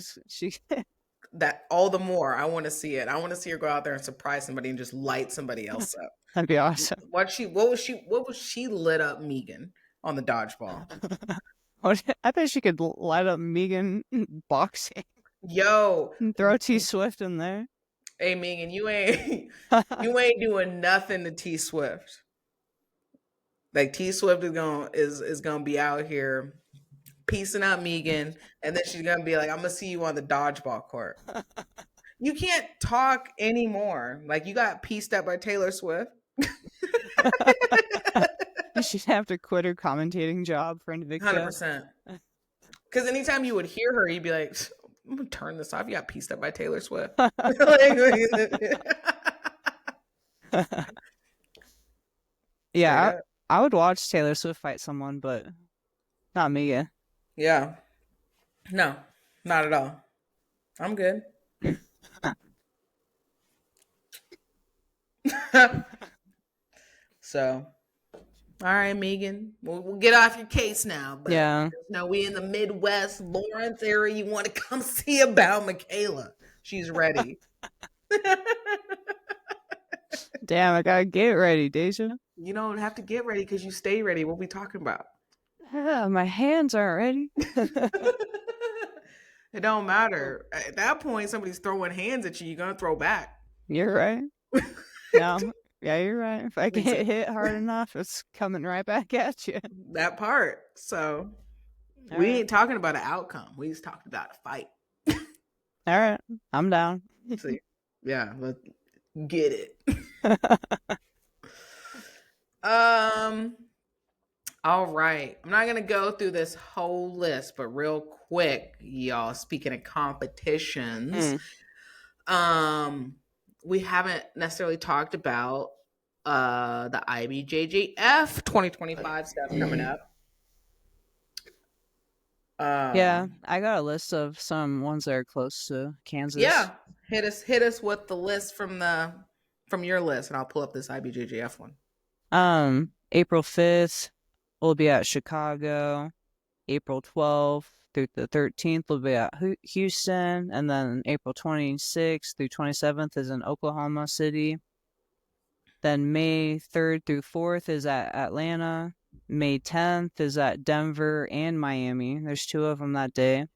that all the more I want to see it. I want to see her go out there and surprise somebody and just light somebody else up. That'd be awesome. What was she lit up Megan on the dodgeball? I bet she could light up Megan boxing. Yo, And throw T Swift in there. Hey Megan, you ain't doing nothing to T Swift. Like T Swift is gonna be out here piecing out Megan, and then she's gonna be like, "I'm gonna see you on the dodgeball court." You can't talk anymore. Like you got pieced up by Taylor Swift. She'd have to quit her commentating job for Invicta. 100%. Because anytime you would hear her, you'd be like, "I'm gonna turn this off." You got pieced up by Taylor Swift. Yeah, I would watch Taylor Swift fight someone, but not me. Yeah. No, not at all. I'm good. So, all right, Megan, we'll get off your case now. But yeah. No, we in the Midwest, Lawrence area. You want to come see about Michaela? She's ready. Damn, I gotta get ready, Deja. You don't have to get ready because you stay ready. What we talking about? My hands aren't ready. It don't matter. At that point, somebody's throwing hands at you. You're gonna throw back. You're right. No, yeah, you're right. If I get hit hard enough, it's coming right back at you. That part. So we ain't talking about an outcome. We just talking about a fight. All right, I'm down. See, yeah, let's get it. All right. I'm not gonna go through this whole list, but real quick, y'all. Speaking of competitions, we haven't necessarily talked about the IBJJF 2025 stuff coming up. Yeah, I got a list of some ones that are close to Kansas. Yeah, hit us with the list from your list, and I'll pull up this IBJJF one. April 5th, we'll be at Chicago. April 12th through the 13th, we'll be at Houston, and then April 26th through 27th is in Oklahoma City. Then May 3rd through 4th is at Atlanta. May 10th is at Denver and Miami. There's 2 of them that day.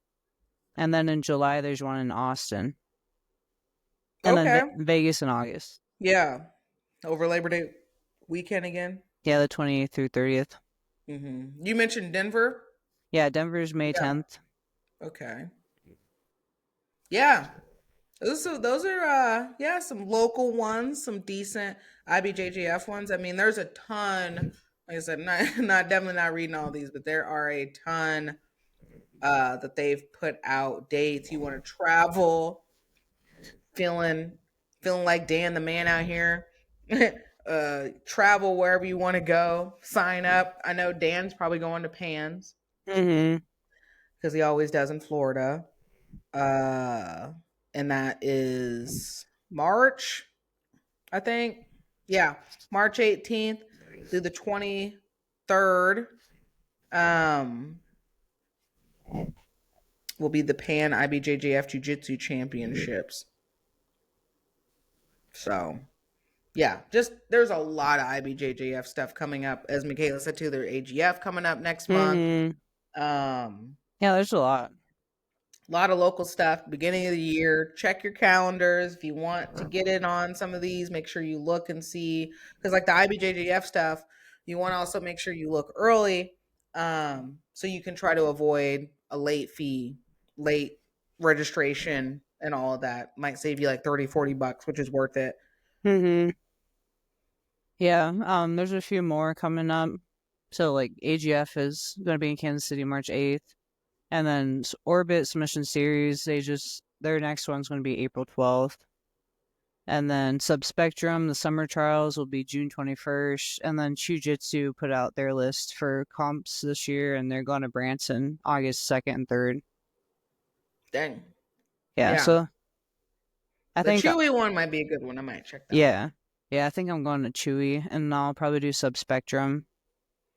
And then in July, there's one in Austin. And then Vegas in August. Yeah. Over Labor Day weekend again? Yeah, the 28th through 30th. Mm-hmm. You mentioned Denver? Yeah, Denver's May 10th. Okay. Yeah. Those are some local ones, some decent IBJJF ones. I mean, there's a ton. Like I said, not definitely not reading all these, but there are a ton that they've put out dates. You want to travel, feeling like Dan the man out here. Travel wherever you want to go. Sign up. I know Dan's probably going to Pans. Because he always does in Florida. And that is March, I think. Yeah, March 18th through the 23rd. Will be the Pan IBJJF Jiu-Jitsu Championships. So, yeah, just there's a lot of IBJJF stuff coming up. As Michaela said too, there's AGF coming up next month. Yeah, there's a lot. A lot of local stuff, beginning of the year. Check your calendars. If you want to get in on some of these, make sure you look and see. Because like the IBJJF stuff, you want to also make sure you look early so you can try to avoid a late fee, late registration, and all of that. Might save you like $30-$40, which is worth it. Yeah, Yeah, there's a few more coming up. So like AGF is going to be in Kansas City March 8th, and then Orbit Submission Series, their next one's going to be April 12th. And then Subspectrum, the summer trials will be June 21st. And then Jiu-Jitsu put out their list for comps this year, and they're going to Branson August 2nd and 3rd. Dang. Yeah, Yeah. so I The think, Chewy one might be a good one. I might check that yeah. one. Yeah, I think I'm going to Chewy, and I'll probably do Subspectrum.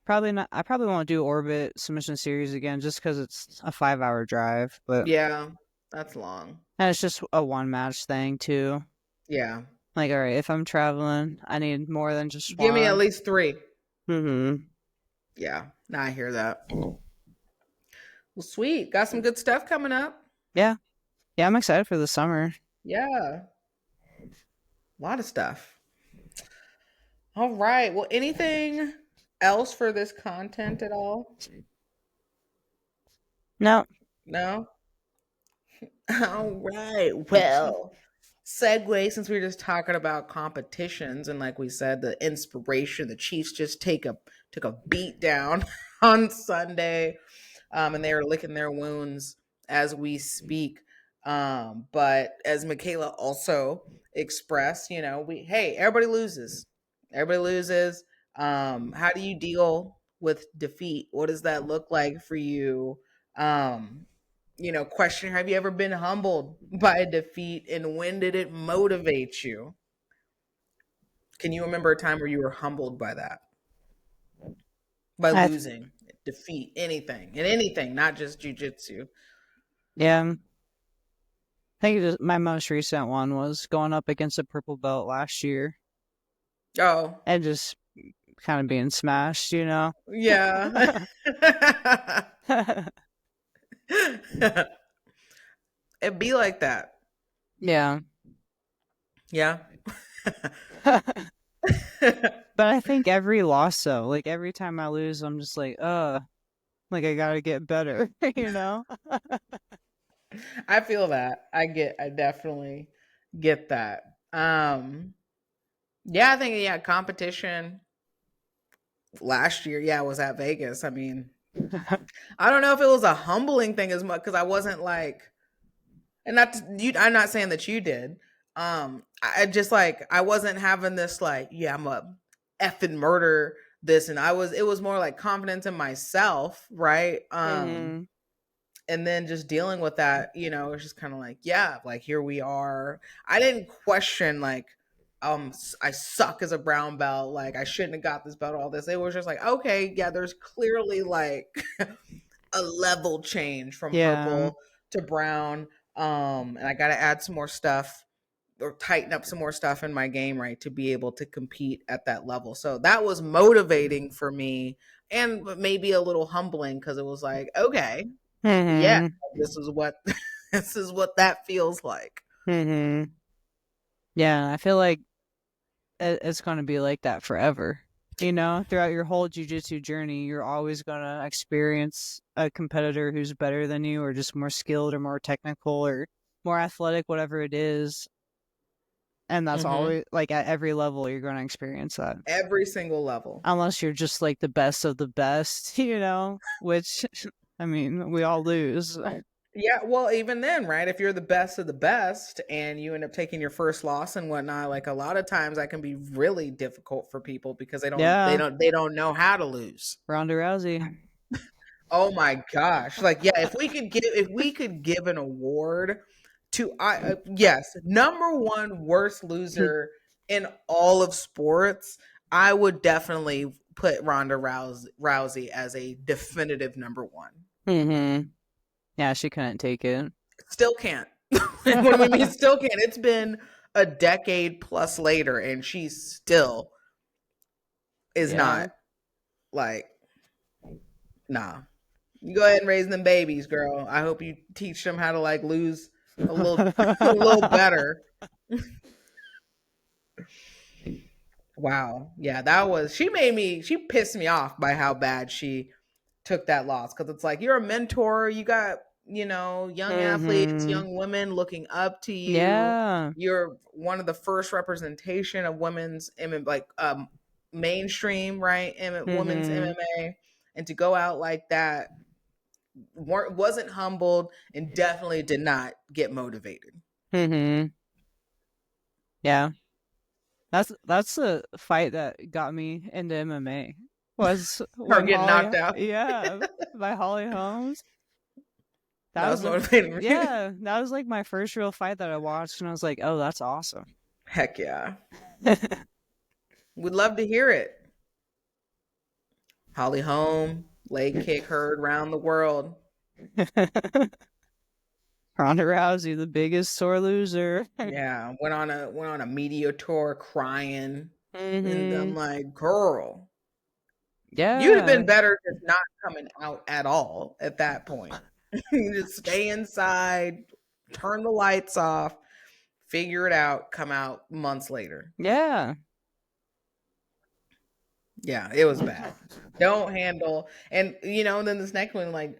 Probably not. I probably won't do Orbit Submission Series again just because it's a 5-hour drive, but Yeah, that's long. and it's just a one match thing, too. Yeah. Like, all right, if I'm traveling, I need more than just Give me at one. least 3. Mm-hmm. Yeah. Now I hear that. Well, sweet. Got some good stuff coming up. Yeah. Yeah, I'm excited for the summer. Yeah. A lot of stuff. All right. Well, anything else for this content at all? No. No? All right. Well, segue, since we were just talking about competitions and like we said, the inspiration, the Chiefs just took a beat down on Sunday. And they are licking their wounds as we speak. But as Michaela also expressed, hey, everybody loses. Everybody loses. How do you deal with defeat? What does that look like for you? Question, have you ever been humbled by a defeat, and when did it motivate you? Can you remember a time where you were humbled by that? By I th- losing, defeat, anything, not just jujitsu. yeah. I think my most recent one was going up against a purple belt last year Oh, and just kind of being smashed, you know? yeah. It'd be like that. Yeah. Yeah. But I think every loss, though, like every time I lose, I'm just like I gotta get better, you know? I feel that. I definitely get that. Yeah, I think, yeah, competition last year, yeah, was at Vegas. I mean, I don't know if it was a humbling thing as much because I wasn't like, and not you. I'm not saying that you did. I just like I wasn't having this like, yeah, I'm a effing murder this, and I was. It was more like confidence in myself, right? Mm-hmm. And then just dealing with that, it's just kind of like, yeah, like here we are. I didn't question like, I suck as a brown belt, like I shouldn't have got this belt, all this. It was just like, okay, yeah, there's clearly like a level change from Yeah. purple to brown. And I got to add some more stuff or tighten up some more stuff in my game, right, to be able to compete at that level. So that was motivating for me, and maybe a little humbling because it was like, okay, yeah, Mm-hmm. this is what this is what that feels like. Mm-hmm. Yeah, I feel like it's going to be like that forever. You know, throughout your whole jujitsu journey, you're always going to experience a competitor who's better than you or just more skilled or more technical or more athletic, whatever it is. And that's Mm-hmm. always like at every level, you're going to experience that. Every single level. Unless you're just like the best of the best, you know, which I mean, we all lose. Yeah, well, even then, right? If you're the best of the best and you end up taking your first loss and whatnot, like a lot of times that can be really difficult for people because Yeah, they don't know how to lose. Ronda Rousey. Oh my gosh. Like, yeah, if we could give an award to yes, number one worst loser in all of sports, I would definitely put Rousey as a definitive number one. Mm-hmm. Yeah, she couldn't take it. Still can't. What we mean still can't. It's been a decade plus later and she still is Yeah. not like, nah. You go ahead and raise them babies, girl. I hope you teach them how to like lose a little a little better. Wow. Yeah, she pissed me off by how bad she took that loss cuz it's like you're a mentor, you got, young athletes, Mm-hmm. young women looking up to you. Yeah. You're one of the first representation of women's like mainstream, right? Women's Mm-hmm. MMA, and to go out like that wasn't humbled and definitely did not get motivated. Mm-hmm. Yeah. That's the fight that got me into MMA was Or when getting knocked out. by Holly Holmes. That That was was motivating me. that was like my first real fight that I watched, and I was like, oh, that's awesome. Heck yeah. We'd love to hear it. Holly Holm, leg kick heard around the world. Ronda Rousey, the biggest sore loser. Yeah, went on a media tour crying, and I'm Mm-hmm. like, girl, you'd have Yeah. been better just not coming out at all at that point. You just stay inside, turn the lights off, figure it out, come out months later. Yeah. Yeah, it was bad. Don't handle, and then this next one, like,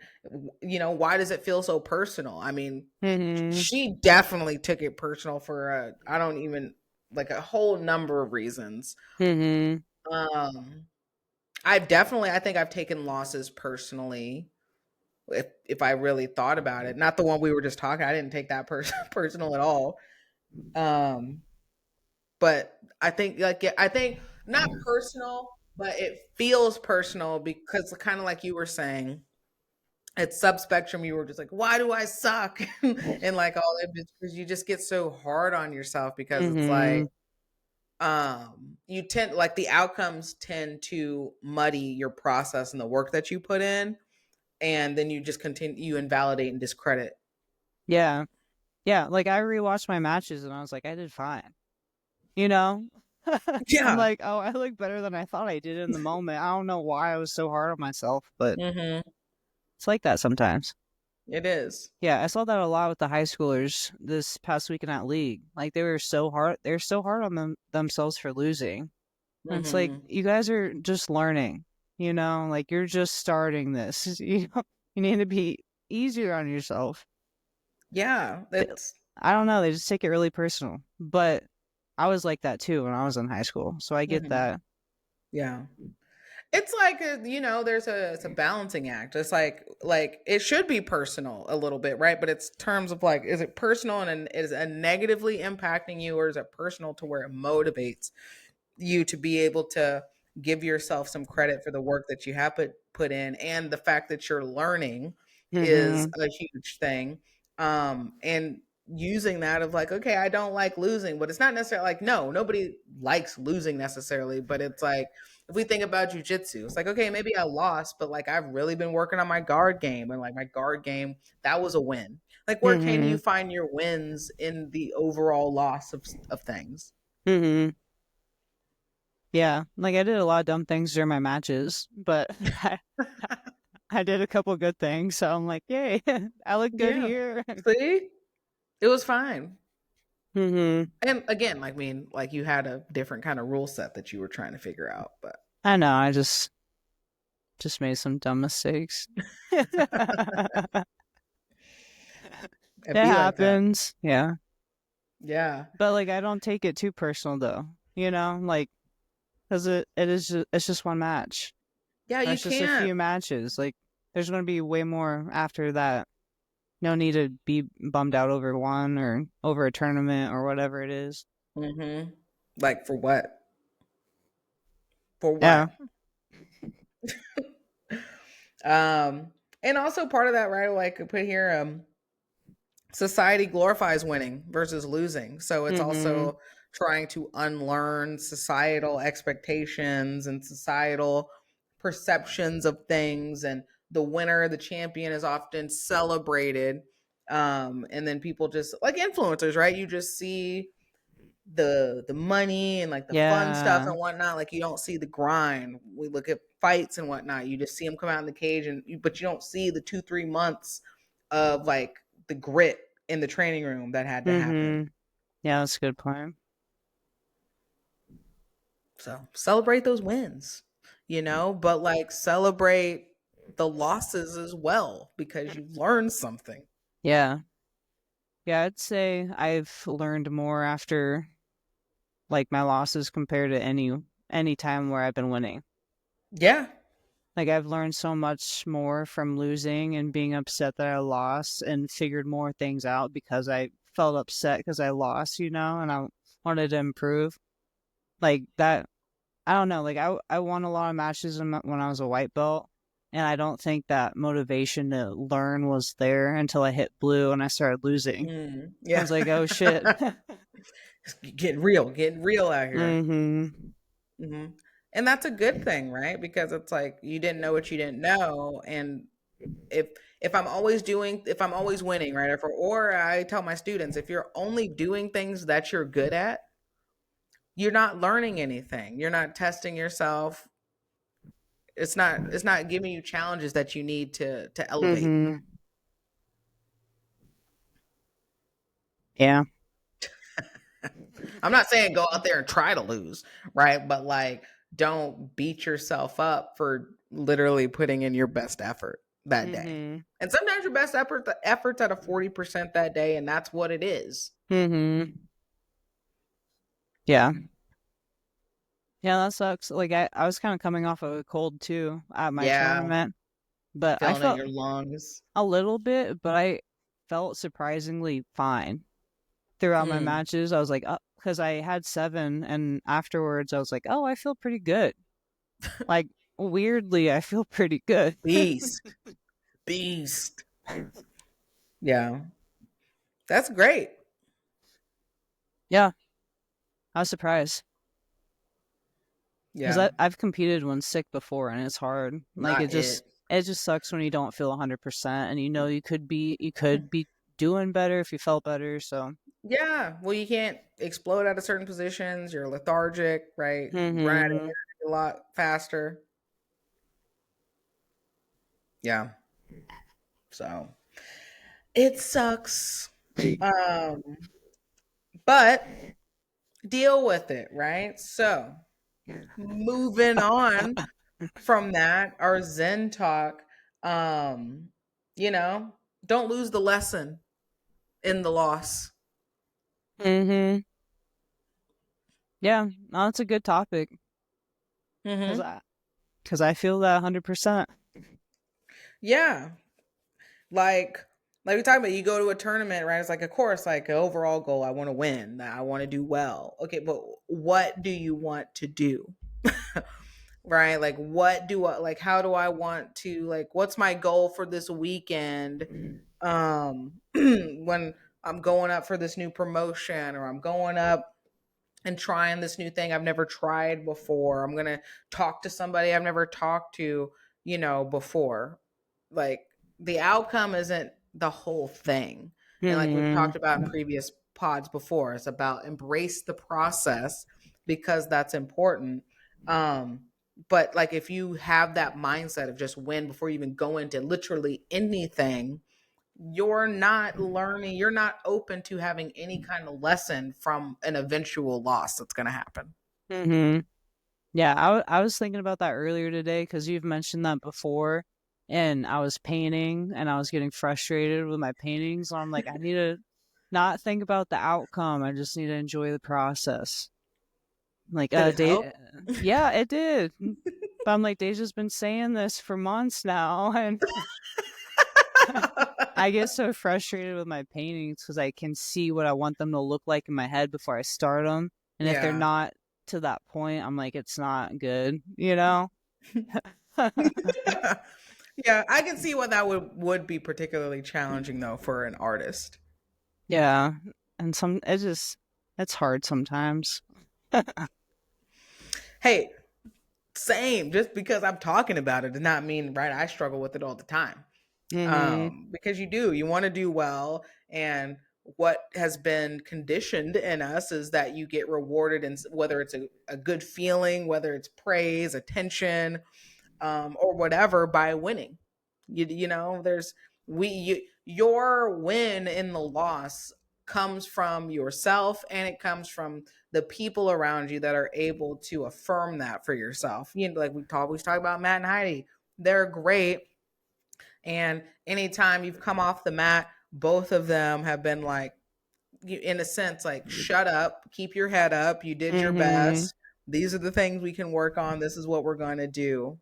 why does it feel so personal? I mean, Mm-hmm. she definitely took it personal for I don't even like a whole number of reasons. Mm-hmm. Um, I think I've taken losses personally. If I really thought about it, not the one we were just talking, I didn't take that personal at all. Um, but I think not personal, but it feels personal because kind of like you were saying, at subspectrum, you were just like, why do I suck? And like all that, because you just get so hard on yourself because it's like, Mm-hmm. you tend like the outcomes tend to muddy your process and the work that you put in, and then you just continue, you invalidate and discredit. Yeah. Yeah. Like I rewatched my matches and I was like, I did fine. You know? I'm Yeah. like, oh, I look better than I thought I did in the moment. I don't know why I was so hard on myself, but Hmm. it's like that sometimes. It is. Yeah, I saw that a lot with the high schoolers this past weekend at league. Like they're so hard on themselves for losing. And it's like Hmm. you guys are just learning, like you're just starting this. You need to be easier on yourself. Yeah, They- that's I don't know, they just take it really personal. But I was like that too when I was in high school, so I get hmm that. yeah. It's like it's a balancing act. It's like it should be personal a little bit, right? But it's terms of like, is it personal and is it negatively impacting you, or is it personal to where it motivates you to be able to give yourself some credit for the work that you have put in, and the fact that you're learning is Mhm. a huge thing. And using that of like, okay, I don't like losing, but it's not necessarily like, no, nobody likes losing necessarily, but it's like, if we think about jujitsu, it's like, okay, maybe I lost, but like I've really been working on my guard game, and like my guard game, that was a win. Like, where can you Mhm. find your wins in the overall loss of things? Mhm. Yeah, like I did a lot of dumb things during my matches, but I did a couple good things, so I'm like, yay, I look good Yeah. here. See? It was fine. Mhm. And again, like, I mean, like you had a different kind of rule set that you were trying to figure out, but I know, I just made some dumb mistakes. It it'd be like that. happens. Yeah. Yeah. But like I don't take it too personal though. Like cuz it's just one match. Yeah, Or you it's just a can't. few matches. Like there's going to be way more after that. No need to be bummed out over one or over a tournament or whatever it is. Mhm. Like, for what? For Yeah. what? Um and also part of that, right? Like I put here, society glorifies winning versus losing. So it's Mhm. also trying to unlearn societal expectations and societal perceptions of things. And the winner, the champion, is often celebrated. And then people just like influencers, right? You just see the money and like the fun stuff Yeah. and whatnot. Like, you don't see the grind. We look at fights and whatnot. You just see them come out in the cage, but you don't see the 2-3 months of like the grit in the training room that had to happen. Mhm. Yeah, that's a good point. So celebrate those wins, but like celebrate the losses as well, because you learned something. Yeah. Yeah, I'd say I've learned more after like my losses compared to any time where I've been winning. Yeah. Like, I've learned so much more from losing and being upset that I lost, and figured more things out because I felt upset because I lost, and I wanted to improve. Like that, I don't know. Like, I won a lot of matches when I was a white belt, and I don't think that motivation to learn was there until I hit blue and I started losing. I Yeah. was like, oh shit. Getting real out here. Mm-hmm. Hmm. And that's a good thing, right? Because it's like you didn't know what you didn't know, and if if I'm always winning, right? Or I tell my students, if you're only doing things that you're good at, you're not learning anything. You're not testing yourself. It's not giving you challenges that you need to elevate. Mm-hmm. Yeah. I'm not saying go out there and try to lose, right? But like don't beat yourself up for literally putting in your best effort that day. Mm-hmm. And sometimes your best effort's at a 40% that day, and that's what it is. Mm-hmm. Yeah. Yeah, that sucks. Like, I was kind of coming off of a cold too at my Yeah, tournament, but I feeling in felt your lungs. a little bit, but I felt surprisingly fine throughout my Mm. matches. I was like, because I had 7, and afterwards I was like, oh, I feel pretty good. Like, weirdly, I feel pretty good. Beast. Beast. Yeah. That's great. Yeah, I was surprised because Yeah. I've competed when sick before, and it's hard. Like, Not it. it just sucks when you don't feel 100%, and you could be doing better if you felt better. So. Yeah. Well, you can't explode out of certain positions. You're lethargic, right? Run out of Mm-hmm. energy a lot faster. Yeah. So it sucks. Um, but deal with it, right? So moving on from that, our Zen talk, um, you know, don't lose the lesson in the loss. Mm-hmm. Yeah, no, that's a good topic because Mm-hmm. I feel that 100%. Yeah. Like like we talked about, you go to a tournament, right? It's like, of course, like an overall goal, I want to win, I want to do well. Okay, but what do you want to do? Right? Like what do I like how do I want to like what's my goal for this weekend? When I'm going up for this new promotion, or I'm going up and trying this new thing I've never tried before. I'm going to talk to somebody I've never talked to, before. Like the outcome isn't the whole thing. And like we've Mm-hmm. talked about in previous pods before, it's about embrace the process because that's important. Um, but like if you have that mindset of just win before you even go into literally anything, you're not learning, you're not open to having any kind of lesson from an eventual loss that's going to happen. Mm-hmm. Yeah, I was thinking about that earlier today because you've mentioned that before, and I was painting and I was getting frustrated with my paintings. So I'm like, I need to not think about the outcome. I just need to enjoy the process. Like, Did it help? yeah, it did. But I'm like, Deja's been saying this for months now, and I get so frustrated with my paintings because I can see what I want them to look like in my head before I start them. And if they're Yeah. not to that point, I'm like, it's not good, you know? Yeah, I can see why that would be particularly challenging though for an artist. Yeah. And it's hard sometimes. Hey, same. Just because I'm talking about it does not mean, right, I struggle with it all the time. Mm-hmm. Because you want to do well, and what has been conditioned in us is that you get rewarded, and whether it's a good feeling, whether it's praise, attention, or whatever, by winning. There's your win in the loss comes from yourself, and it comes from the people around you that are able to affirm that for yourself. Like we talk about Matt and Heidi, they're great, and anytime you've come off the mat, both of them have been like, in a sense, like, shut up, keep your head up, you did your Mm-hmm. best, These are the things we can work on. This is what we're going to do.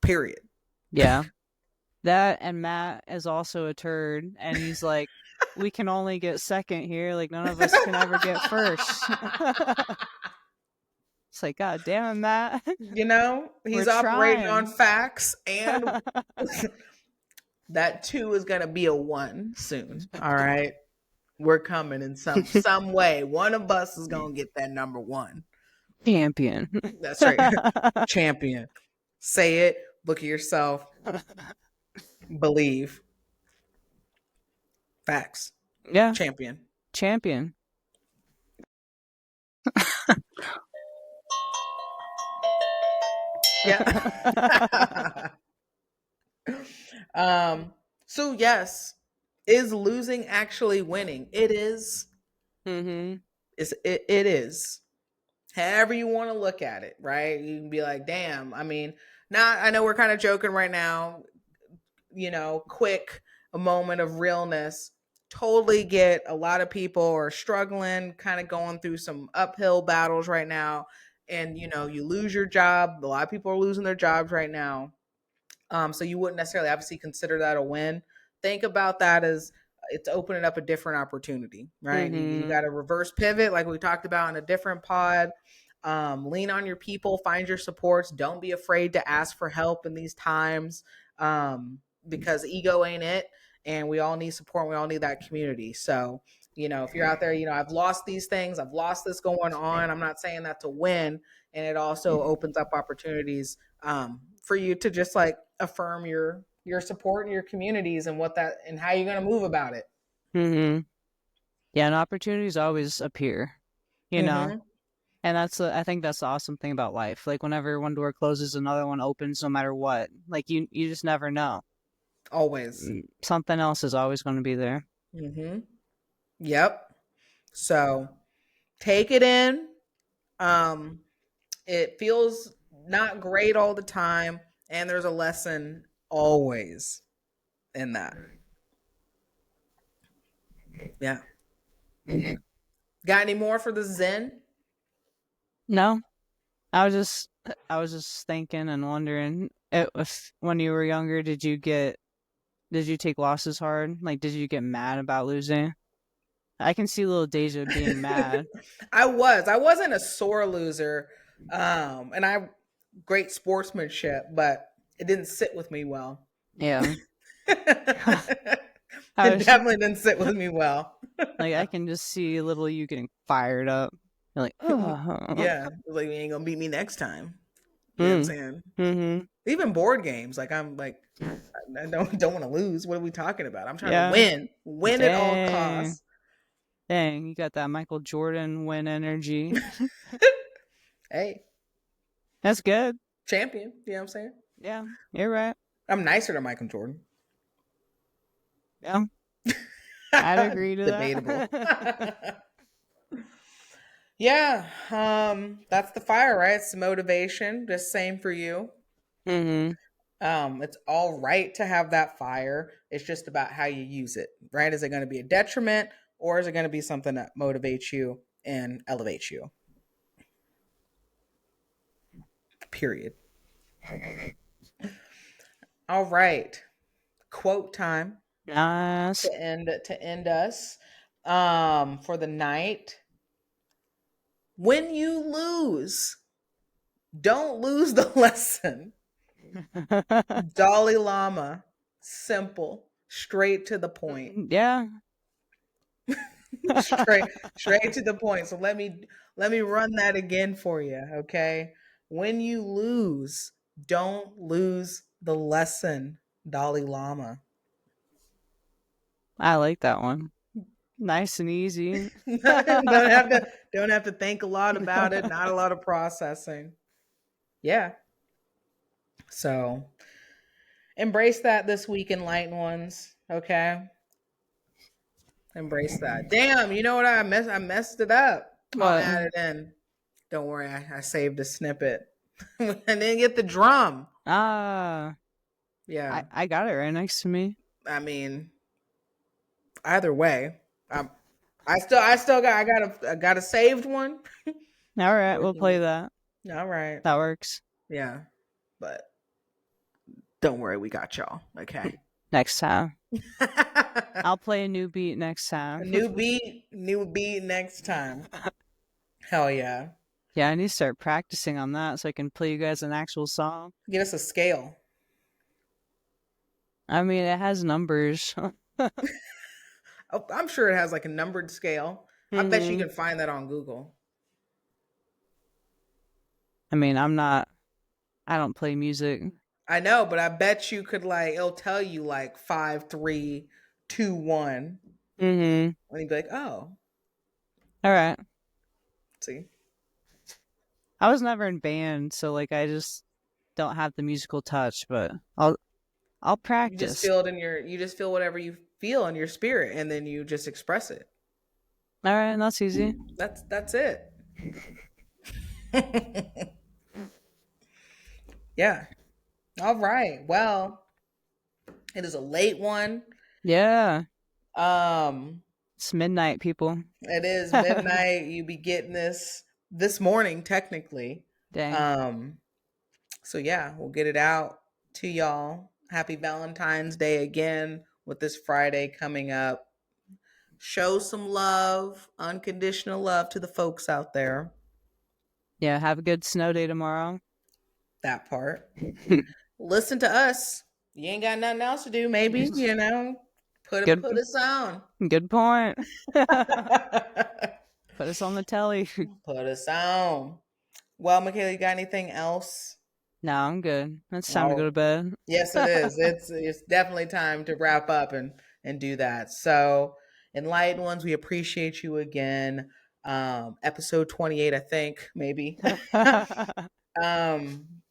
Period. Yeah. That, and Matt is also a turd, and he's like, we can only get second here. Like, none of us can ever get first. It's like, God damn it, Matt. You know, he's We're operating on trying. facts, and that 2 is going to be a 1 soon. All right. We're coming in some way. One of us is going to get that number 1. Champion. That's right. Champion. Say it. Look at yourself. Believe. Facts. Yeah. Champion. Champion. Yeah. So yes, is losing actually winning? It is. Mm-hmm. It is. However you want to look at it, right? You can be like, damn, I mean, not I know we're kind of joking right now, you know, quick, a moment of realness. Totally get a lot of people are struggling, kind of going through some uphill battles right now. And you know, you lose your job. A lot of people are losing their jobs right now. So you wouldn't necessarily obviously consider that a win. Think about that as it's opening up a different opportunity, right? You got to reverse pivot, like we talked about in a different pod. Lean on your people, find your supports. Don't be afraid to ask for help in these times, because ego ain't it, and we all need support. And we all need that community. So, you know, if you're out there, you know, I've lost these things, I've lost this going on. I'm not saying that to win, and it also opens up opportunities for you to just like affirm your support in your communities and what that and how you're going to move about it. Yeah, and opportunities always appear, you know. And I think that's the awesome thing about life. Like whenever one door closes, another one opens, no matter what. Like you just never know. Always. Something else is always going to be there. Yep. So take it in. It feels not great all the time, and there's a lesson always in that. Yeah. Got any more for the Zen? No, I was just thinking and wondering, if when you were younger, did you take losses hard? Like, did you get mad about losing? I can see little Deja being mad. I wasn't a sore loser. And I great sportsmanship, but it didn't sit with me well. Yeah. It definitely didn't sit with me well. Like I can just see little you getting fired up. You're like, oh. Yeah, like you ain't gonna beat me next time. You know what I'm saying? Even board games, like I'm like, I don't want to lose. What are we talking about? I'm trying to win at all costs. Dang, you got that Michael Jordan win energy. Hey, that's good. Champion. You know what I'm saying? Yeah, you're right. I'm nicer than Michael Jordan. Yeah, I'd agree to Debatable. that. Yeah, that's the fire, right? It's the motivation. Just same for you. It's all right to have that fire. It's just about how you use it, right? Is it going to be a detriment, or is it going to be something that motivates you and elevates you? Period. All right. Quote time. Nice. To end us for the night. When you lose, don't lose the lesson. Dalai Lama. Simple. Straight to the point. Yeah. straight to the point. So let me run that again for you, okay? When you lose, don't lose the lesson. Dalai Lama. I like that one. Nice and easy. don't have to think a lot about it. Not a lot of processing. Yeah. So embrace that this week, enlightened ones. Okay. Embrace that. Damn, you know what? I messed it up. What? I'll add it in. Don't worry, I saved a snippet. I didn't get the drum. Yeah. I got it right next to me. I mean, either way, I got a saved one. All right, we'll play that. All right. That works. Yeah. But don't worry, we got y'all. Okay. Next time. I'll play a new beat next time. New beat next time. Hell yeah. Yeah, I need to start practicing on that so I can play you guys an actual song. Get us a scale. I mean, it has numbers. Oh, I'm sure it has like a numbered scale. I bet you can find that on Google. I mean, I don't play music. I know, but I bet you could like it'll tell you like 5, 3, 2, 1. And you'd be like, oh. All right. See? I was never in band, so like I just don't have the musical touch, but I'll practice. You just feel whatever you feel in your spirit and then you just express it. All right, that's easy. That's it. Yeah. All right. Well, it is a late one. Yeah. It's midnight, people. It is midnight. You be getting this morning, technically. Dang. So yeah, we'll get it out to y'all. Happy Valentine's Day again with this Friday coming up. Show some love, unconditional love to the folks out there. Yeah, have a good snow day tomorrow. That part. Listen to us. You ain't got nothing else to do, maybe, you know. Put us on. Good point. Put us on the telly. Put us on. Well, Michaela, you got anything else? No, I'm good. It's time to go to bed. Yes, it is. It's definitely time to wrap up and do that. So, enlightened ones, we appreciate you again. Episode 28, I think, maybe.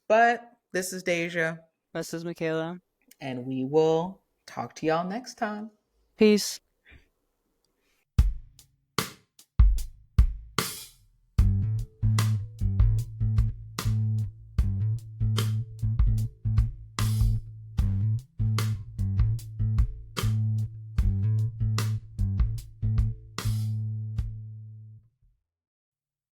But this is Deja. This is Michaela. And we will talk to y'all next time. Peace.